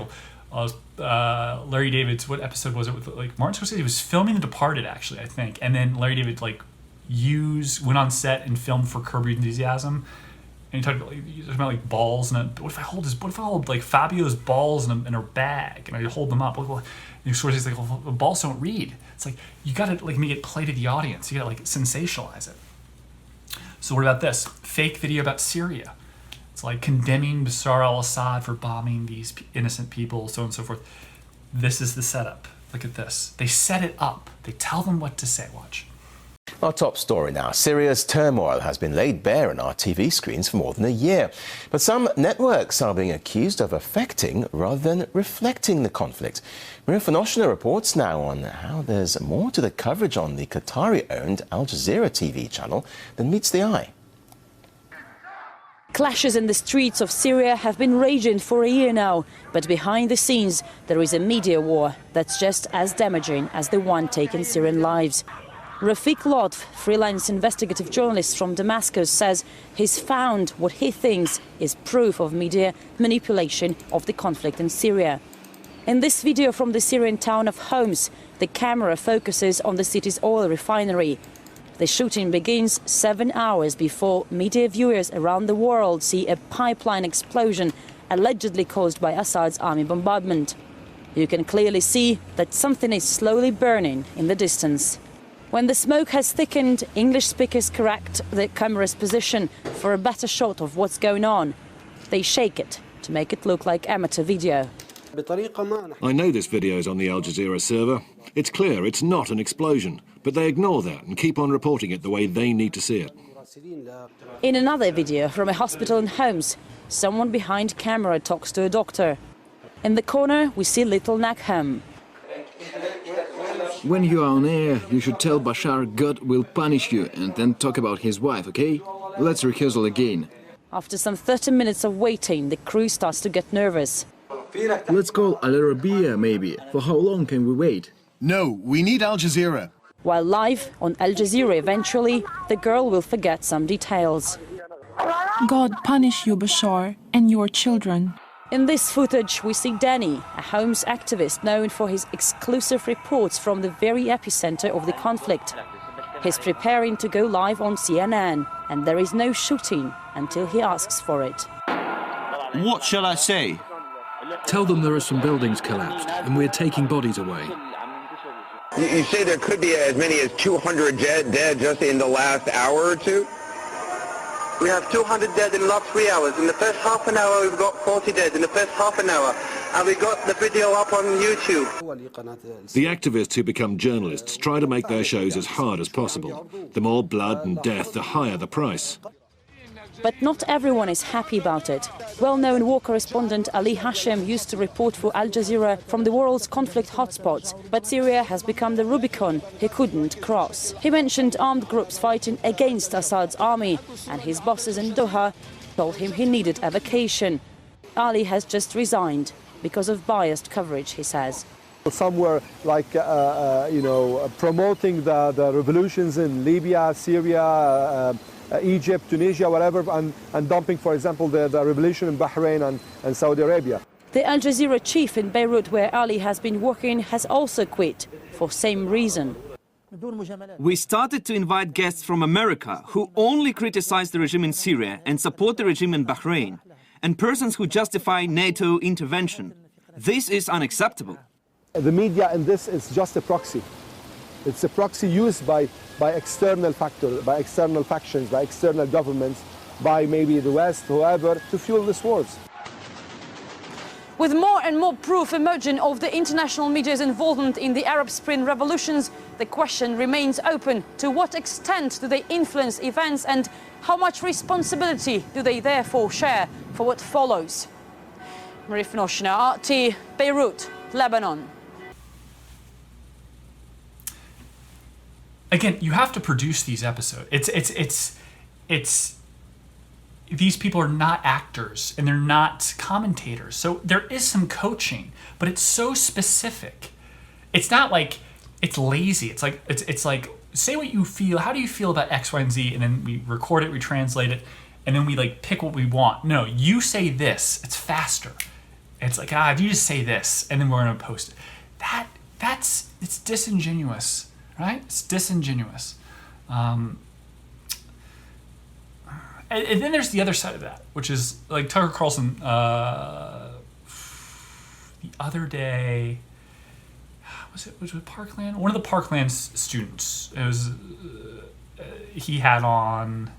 S1: Larry David's, what episode was it with like Martin Scorsese? He was filming The Departed actually, I think, and then Larry David like went on set and filmed for Curb Your Enthusiasm. And he talked about like balls, and what if I hold like Fabio's balls in her bag and I hold them up? Well, Scorsese's like, well, the balls don't read. It's like you gotta like make it play to the audience. You gotta like sensationalize it. So what about this fake video about Syria? It's like condemning Bashar al-Assad for bombing these innocent people, so on and so forth. This is the setup. Look at this. They set it up. They tell them what to say. Watch.
S8: Our top story now. Syria's turmoil has been laid bare on our TV screens for more than a year. But some networks are being accused of affecting rather than reflecting the conflict. Maria Fanoshina reports now on how there's more to the coverage on the Qatari-owned Al Jazeera TV channel than meets the eye.
S9: Clashes in the streets of Syria have been raging for a year now, but behind the scenes there is a media war that's just as damaging as the one taking Syrian lives. Rafiq Lotf, freelance investigative journalist from Damascus, says he's found what he thinks is proof of media manipulation of the conflict in Syria. In this video from the Syrian town of Homs, the camera focuses on the city's oil refinery. The shooting begins 7 hours before media viewers around the world see a pipeline explosion allegedly caused by Assad's army bombardment. You can clearly see that something is slowly burning in the distance. When the smoke has thickened, English speakers correct the camera's position for a better shot of what's going on. They shake it to make it look like amateur video.
S10: I know this video is on the Al Jazeera server. It's clear it's not an explosion, but they ignore that and keep on reporting it the way they need to see it.
S9: In another video from a hospital in Homs, someone behind camera talks to a doctor. In the corner, we see little Nakham.
S11: When you are on air, you should tell Bashar God will punish you and then talk about his wife, okay? Let's rehearsal again.
S9: After some 30 minutes of waiting, the crew starts to get nervous.
S11: Let's call Al Arabiya, maybe. For how long can we wait?
S12: No, we need Al Jazeera.
S9: While live on Al Jazeera eventually, the girl will forget some details.
S13: God punish you, Bashar, and your children.
S9: In this footage, we see Danny, a Homs activist known for his exclusive reports from the very epicenter of the conflict. He's preparing to go live on CNN, and there is no shooting until he asks for it.
S14: What shall I say?
S15: Tell them there are some buildings collapsed, and we're taking bodies away.
S16: You say there could be as many as 200 dead just in the last hour or two?
S17: We have 200 dead in the last 3 hours. In the first half an hour, we've got 40 dead. In the first half an hour. And we got the video up on YouTube.
S10: The activists who become journalists try to make their shows as hard as possible. The more blood and death, the higher the price.
S9: But not everyone is happy about it. Well-known war correspondent Ali Hashem used to report for Al Jazeera from the world's conflict hotspots, but Syria has become the Rubicon he couldn't cross. He mentioned armed groups fighting against Assad's army, and his bosses in Doha told him he needed a vacation. Ali has just resigned because of biased coverage, he says.
S6: Some were like, promoting the revolutions in Libya, Syria, Egypt, Tunisia, whatever, and dumping, for example, the revolution in Bahrain and Saudi Arabia.
S9: The Al Jazeera chief in Beirut, where Ali has been working, has also quit for same reason.
S14: We started to invite guests from America who only criticize the regime in Syria and support the regime in Bahrain, and persons who justify NATO intervention. This is unacceptable.
S6: The media in this is just a proxy. It's a proxy used by external factors, by external factions, by external governments, by maybe the West, whoever, to fuel these wars.
S18: With more and more proof emerging of the international media's involvement in the Arab Spring revolutions, the question remains open. To what extent do they influence events, and how much responsibility do they therefore share for what follows? Maria Fanoshina, RT, Beirut, Lebanon.
S1: Again, you have to produce these episodes. It's these people are not actors and they're not commentators. So there is some coaching, but it's so specific. It's not like it's lazy. It's like say what you feel. How do you feel about X, Y, and Z? And then we record it, we translate it, and then we like pick what we want. No, you say this. It's faster. It's like you just say this, and then we're gonna post it. It's disingenuous. Right? It's disingenuous. And then there's the other side of that, which is like Tucker Carlson the other day, was it Parkland? One of the Parkland students, it was he had on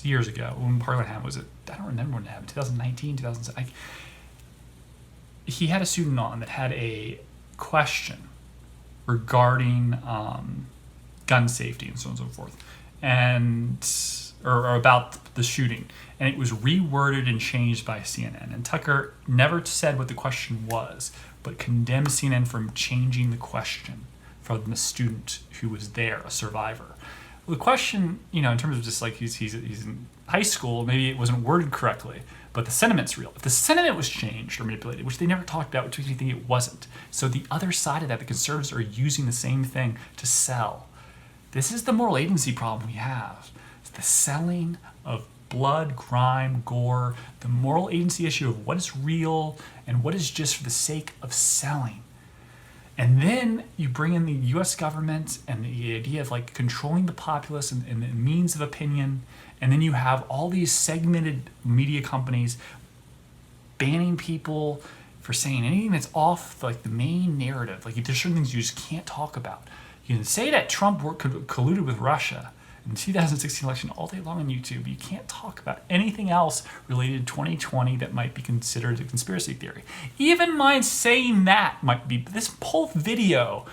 S1: years ago when Parkland had, was it, I don't remember when it happened, 2019, 2007. He had a student on that had a question regarding gun safety and so on and so forth, and or about the shooting. And it was reworded and changed by CNN. And Tucker never said what the question was, but condemned CNN for changing the question from the student who was there, a survivor. The question, in terms of just like he's in high school, maybe it wasn't worded correctly, but the sentiment's real. If the sentiment was changed or manipulated, which they never talked about, which makes me think it wasn't. So the other side of that, the conservatives are using the same thing to sell. This is the moral agency problem we have. It's the selling of blood, crime, gore, the moral agency issue of what is real and what is just for the sake of selling. And then you bring in the US government and the idea of like controlling the populace and the means of opinion. And then you have all these segmented media companies banning people for saying anything that's off like the main narrative. Like there's certain things you just can't talk about. You can say that Trump colluded with Russia in the 2016 election all day long on YouTube. You can't talk about anything else related to 2020 that might be considered a conspiracy theory. Even mine saying that might be, this whole video,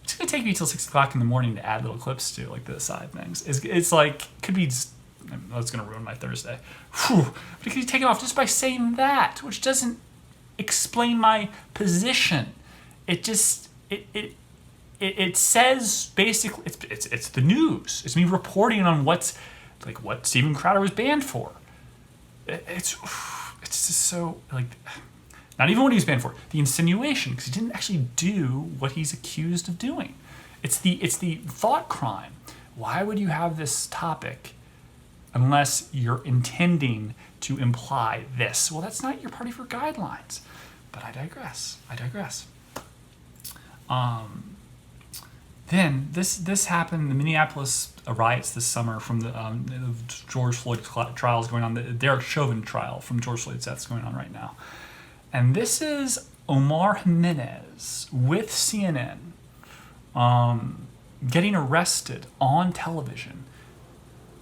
S1: it's going to take me till 6 o'clock in the morning to add little clips to, like the side things. It's like, could be, it's going to ruin my Thursday. Whew. But it could be taken off just by saying that, which doesn't explain my position. It just, it says basically it's the news. It's me reporting on what Steven Crowder was banned for. It's just so like not even what he was banned for. The insinuation, because he didn't actually do what he's accused of doing. It's the thought crime. Why would you have this topic unless you're intending to imply this? Well, that's not your party for guidelines. But I digress. Then this happened, the Minneapolis riots this summer from the George Floyd trials going on, the Derek Chauvin trial from George Floyd's deaths going on right now. And this is Omar Jimenez with CNN getting arrested on television.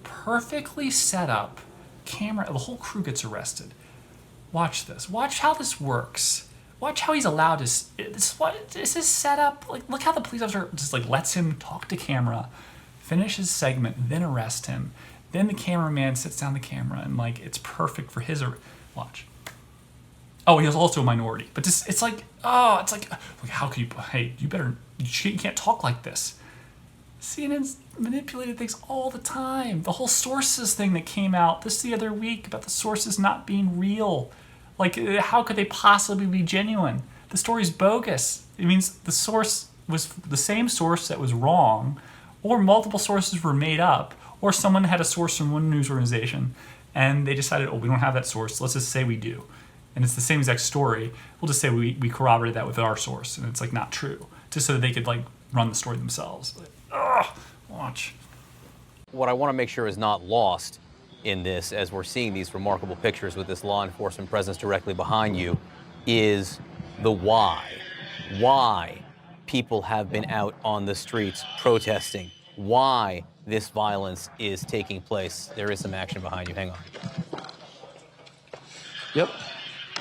S1: Perfectly set up camera, the whole crew gets arrested. Watch this. Watch how this works. Watch how he's allowed to. This is set up. Like, look how the police officer just like lets him talk to camera, finish his segment, then arrest him. Then the cameraman sits down the camera and like it's perfect for his. Watch. Oh, he was also a minority, but just it's like how could you? Hey, you can't talk like this. CNN's manipulated things all the time. The whole sources thing that came out the other week about the sources not being real. Like, how could they possibly be genuine? The story's bogus. It means the source was the same source that was wrong, or multiple sources were made up, or someone had a source from one news organization, and they decided, oh, we don't have that source. Let's just say we do. And it's the same exact story. We'll just say we corroborated that with our source, and it's, like, not true. Just so that they could, like, run the story themselves. Watch.
S19: What I want to make sure is not lost in this, as we're seeing these remarkable pictures with this law enforcement presence directly behind you, is the why. Why people have been out on the streets protesting. Why this violence is taking place. There is some action behind you. Hang on.
S20: Yep.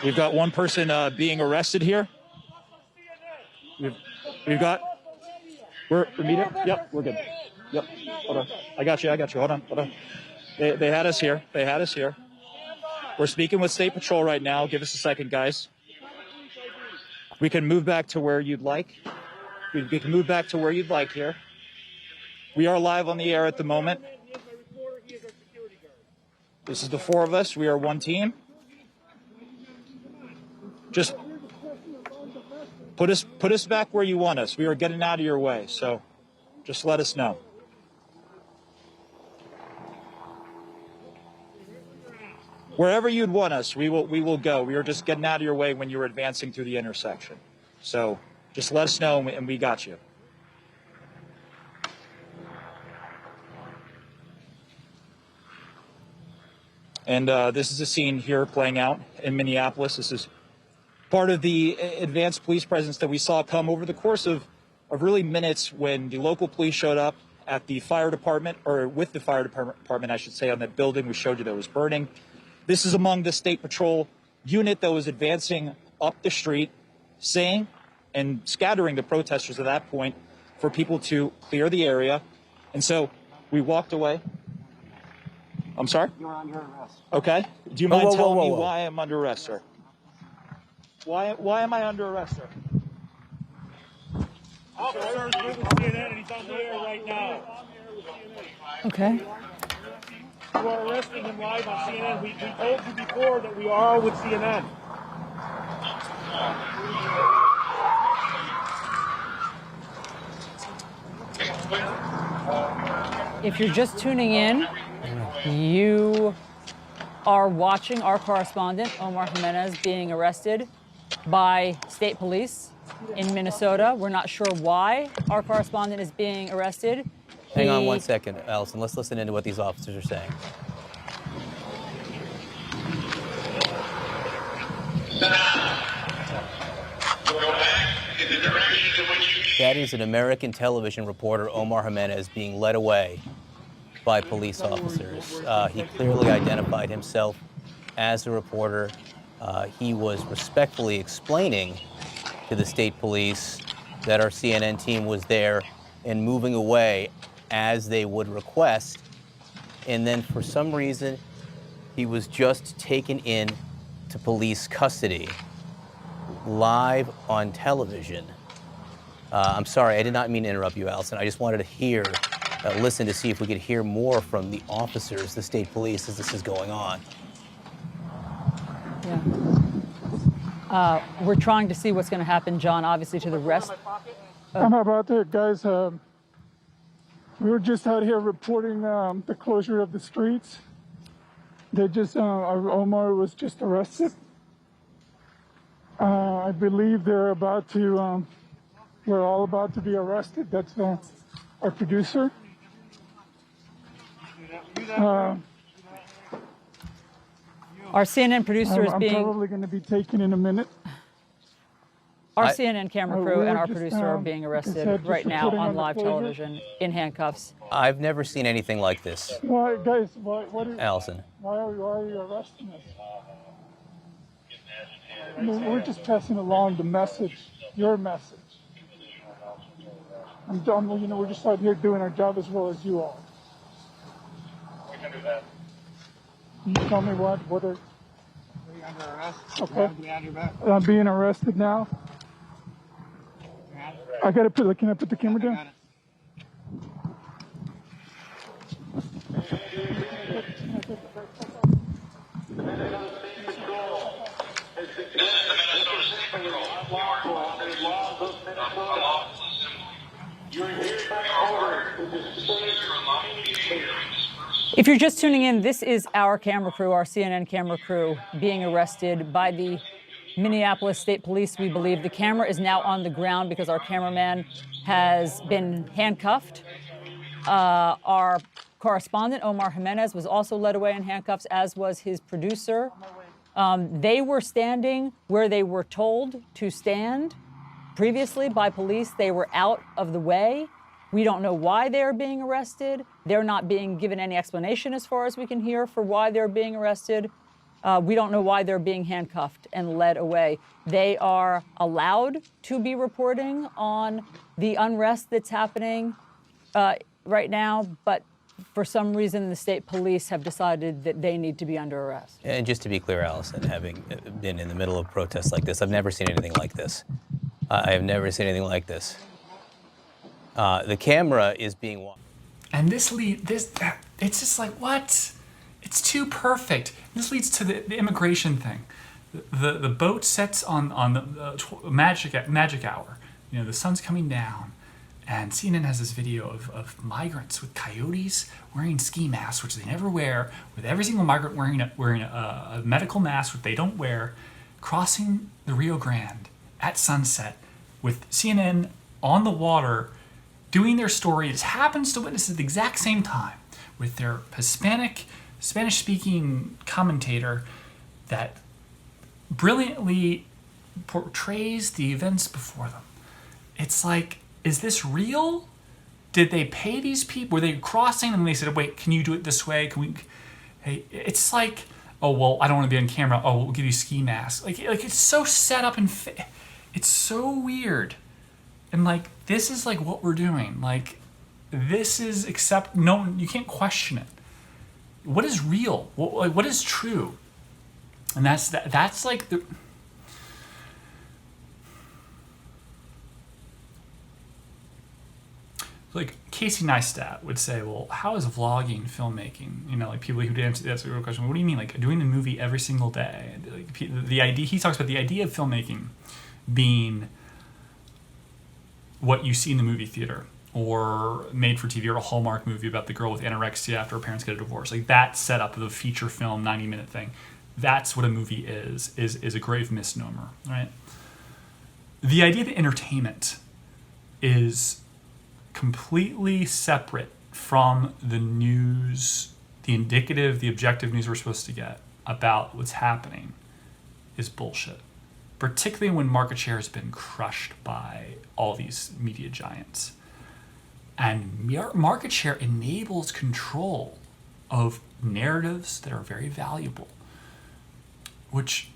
S20: We've got one person being arrested here. We've got... We're meeting? Yep, we're good. Yep. Hold on. I got you. Hold on. They had us here. We're speaking with State Patrol right now. Give us a second, guys. We can move back to where you'd like. We can move back to where you'd like here. We are live on the air at the moment. This is the four of us. We are one team. Just put us back where you want us. We are getting out of your way, so just let us know. Wherever you'd want us, we will go. We are just getting out of your way when you were advancing through the intersection. So just let us know, and we got you. And this is a scene here playing out in Minneapolis. This is part of the advanced police presence that we saw come over the course of really minutes when the local police showed up at the fire department, or with the fire department, I should say, on that building we showed you that was burning. This is among the State Patrol unit that was advancing up the street, saying and scattering the protesters at that point for people to clear the area And so we walked away. I'm sorry?
S5: You're under arrest.
S20: Okay. Do you mind telling me why I'm under arrest, sir? Why am I under arrest, sir?
S21: Officer's with CNN and he's on the air right now.
S18: Okay.
S21: You are arresting him live on CNN. We told you before that we are with CNN.
S18: If you're just tuning in, you are watching our correspondent, Omar Jimenez, being arrested by state police in Minnesota. We're not sure why our correspondent is being arrested.
S19: Hang on 1 second, Allison. Let's listen into what these officers are saying. That is an American television reporter, Omar Jimenez, being led away by police officers. He clearly identified himself as a reporter. He was respectfully explaining to the state police that our CNN team was there and moving away as they would request. And then for some reason, he was just taken in to police custody live on television. I'm sorry, I did not mean to interrupt you, Allison. I just wanted to listen to see if we could hear more from the officers, the state police, as this is going on.
S18: Yeah. We're trying to see what's going to happen, John, obviously, to the rest.
S22: How about that, guys? We were just out here reporting the closure of the streets. They just, Omar was just arrested. I believe they're about to, we're all about to be arrested. That's our producer.
S18: Our CNN producer is being...
S22: I'm probably going to be taken in a minute.
S18: Our CNN camera crew and our producer are being arrested right now on live television in handcuffs.
S19: I've never seen anything like this.
S22: Why, guys,
S19: Allison.
S22: Why are you arresting us? I mean, we're just passing along the message, your message. I'm done, you know, we're just out here doing our job as well as you are.
S21: We can do that.
S22: Can you tell me what are...
S21: Are you under arrest?
S22: Okay.
S21: Behind your back.
S22: I'm being arrested now. I gotta put, can I put the camera down?
S18: If you're just tuning in, this is our camera crew, our CNN camera crew, being arrested by the Minneapolis State Police. We believe the camera is now on the ground because our cameraman has been handcuffed. Our correspondent, Omar Jimenez, was also led away in handcuffs, as was his producer. They were standing where they were told to stand previously by police. They were out of the way. We don't know why they're being arrested. They're not being given any explanation, as far as we can hear, for why they're being arrested. We don't know why they're being handcuffed and led away. They are allowed to be reporting on the unrest that's happening right now, but for some reason the state police have decided that they need to be under arrest.
S19: And just to be clear, Allison, having been in the middle of protests like this, I've never seen anything like this. I have never seen anything like this. The camera is being watched.
S1: And it's just like, what? It's too perfect. This leads to the immigration thing. The boat sets on the magic hour. You know, the sun's coming down, and CNN has this video of migrants with coyotes wearing ski masks, which they never wear, with every single migrant wearing a medical mask, which they don't wear, crossing the Rio Grande at sunset, with CNN on the water doing their story. It happens to witness at the exact same time with their Spanish-speaking commentator that brilliantly portrays the events before them. It's like, is this real? Did they pay these people? Were they crossing and they said, wait, can you do it this way? Can we? Hey, it's like, oh, well, I don't want to be on camera. Oh, we'll give you ski masks. Like it's so set up and it's so weird. And like, this is like what we're doing. Like, this is you can't question it. What is real? What is true? And that's like the... Like Casey Neistat would say, well, how is vlogging filmmaking? Like people who answer that's a real question. What do you mean, like doing a movie every single day? Like, the idea, he talks about the idea of filmmaking being what you see in the movie theater or made for TV or a Hallmark movie about the girl with anorexia after her parents get a divorce. Like that setup of a feature film, 90-minute thing. That's what a movie is a grave misnomer, right? The idea that entertainment is completely separate from the news, the indicative, the objective news we're supposed to get about what's happening is bullshit. Particularly when market share has been crushed by all these media giants. And market share enables control of narratives that are very valuable, which,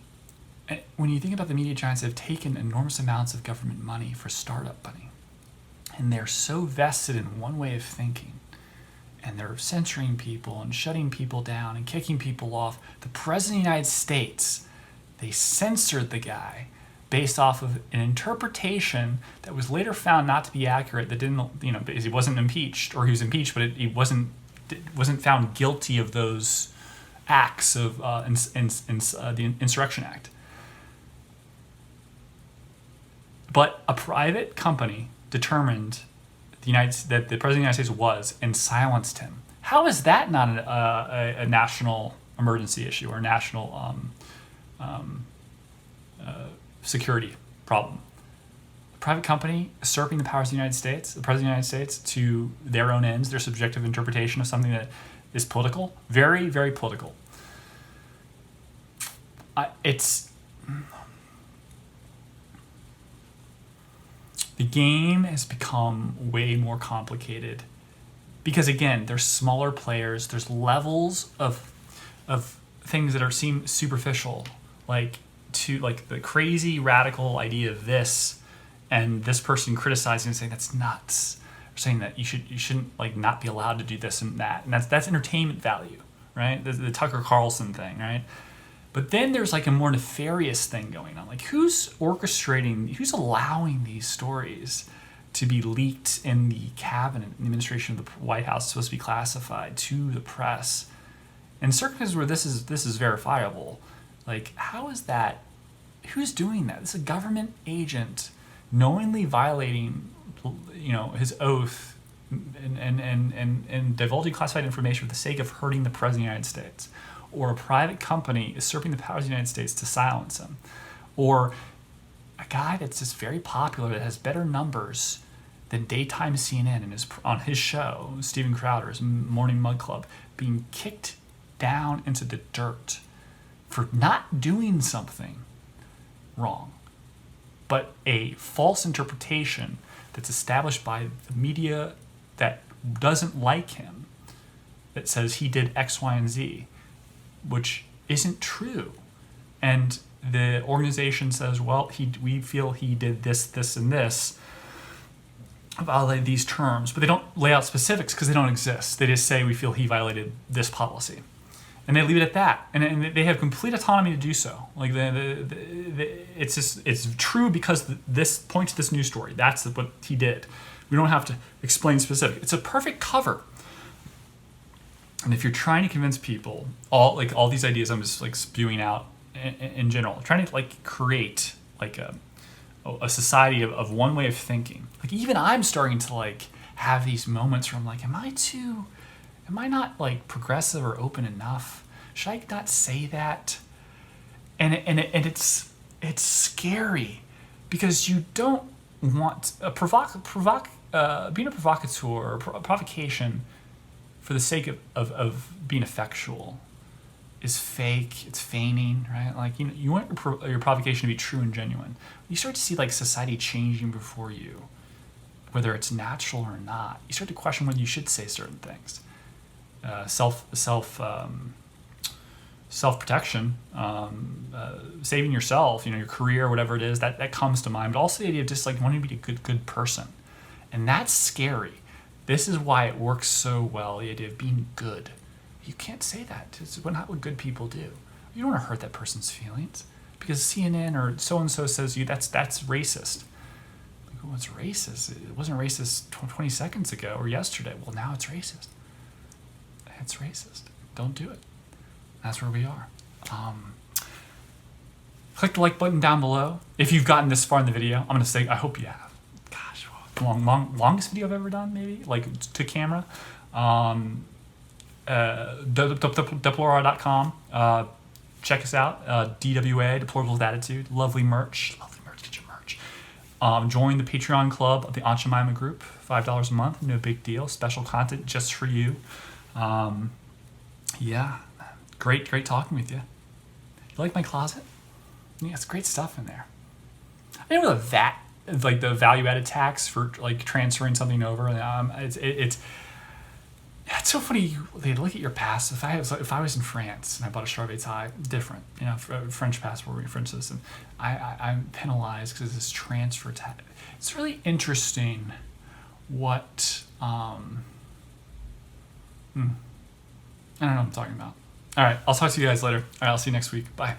S1: when you think about the media giants, have taken enormous amounts of government money for startup money. And they're so vested in one way of thinking, and they're censoring people and shutting people down and kicking people off. The President of the United States, they censored the guy based off of an interpretation that was later found not to be accurate, that didn't, because he wasn't impeached, or he was impeached, but he wasn't found guilty of those acts of the Insurrection Act. But a private company determined that the President of the United States was and silenced him. How is that not a national emergency issue or a national security problem? A private company usurping the powers of the United States, the President of the United States, to their own ends, their subjective interpretation of something that is political, very, very political. The game has become way more complicated because, again, there's smaller players, there's levels of things that seem superficial, like the crazy radical idea of this, and this person criticizing and saying that's nuts, or saying that you shouldn't like not be allowed to do this and that, and that's entertainment value, right? The Tucker Carlson thing, right? But then there's like a more nefarious thing going on. Like who's orchestrating, who's allowing these stories to be leaked in the cabinet, in the administration of the White House, supposed to be classified to the press? In circumstances where this is verifiable, like how is that, who's doing that? This is a government agent knowingly violating, his oath and divulging classified information for the sake of hurting the President of the United States. Or a private company usurping the powers of the United States to silence him. Or a guy that's just very popular that has better numbers than daytime CNN and on his show, Steven Crowder's Morning Mug Club, being kicked down into the dirt for not doing something wrong, but a false interpretation that's established by the media that doesn't like him, that says he did X, Y, and Z, which isn't true. And the organization says, well, we feel he did this, this, and this, violated these terms, but they don't lay out specifics because they don't exist. They just say we feel he violated this policy. And they leave it at that. And they have complete autonomy to do so. Like it's true because this points to this news story. That's what he did. We don't have to explain specific. It's a perfect cover. And if you're trying to convince people, all these ideas I'm just like spewing out in general, trying to like create like a society of one way of thinking. Like even I'm starting to like have these moments where I'm like, am I not like progressive or open enough? Should I not say that? And it's scary because you don't want being a provocateur or provocation for the sake of being effectual is fake, it's feigning, right? Like, you want your provocation to be true and genuine. You start to see like society changing before you, whether it's natural or not. You start to question whether you should say certain things. Self-protection, saving yourself, your career, whatever it is, that comes to mind. But also the idea of just like wanting to be a good person. And that's scary This is why it works so well, the idea of being good. You can't say that. It's not what good people do. You don't want to hurt that person's feelings because CNN or so-and-so says that's racist. Like, well, it's racist. It wasn't racist 20 seconds ago or yesterday. Well, now it's racist. It's racist. Don't do it. That's where we are. Click the like button down below. If you've gotten this far in the video, I'm going to say, I hope you have. Gosh, longest video I've ever done, maybe, like to camera. Deplora.com. Check us out. DWA, Deplorable with Attitude. Lovely merch. Get your merch. Join the Patreon club of the Aunt Jemima group. $5 a month. No big deal. Special content just for you. Yeah. Great talking with you. You like my closet? Yeah, it's great stuff in there. I didn't know that, like the value-added tax for like transferring something over. It's so funny. They look at your past. If I was in France and I bought a Charvet-Tie, different. You know, French passport, French citizen. I'm penalized because of this transfer tax. It's really interesting. What I don't know what I'm talking about. All right, I'll talk to you guys later. All right, I'll see you next week. Bye.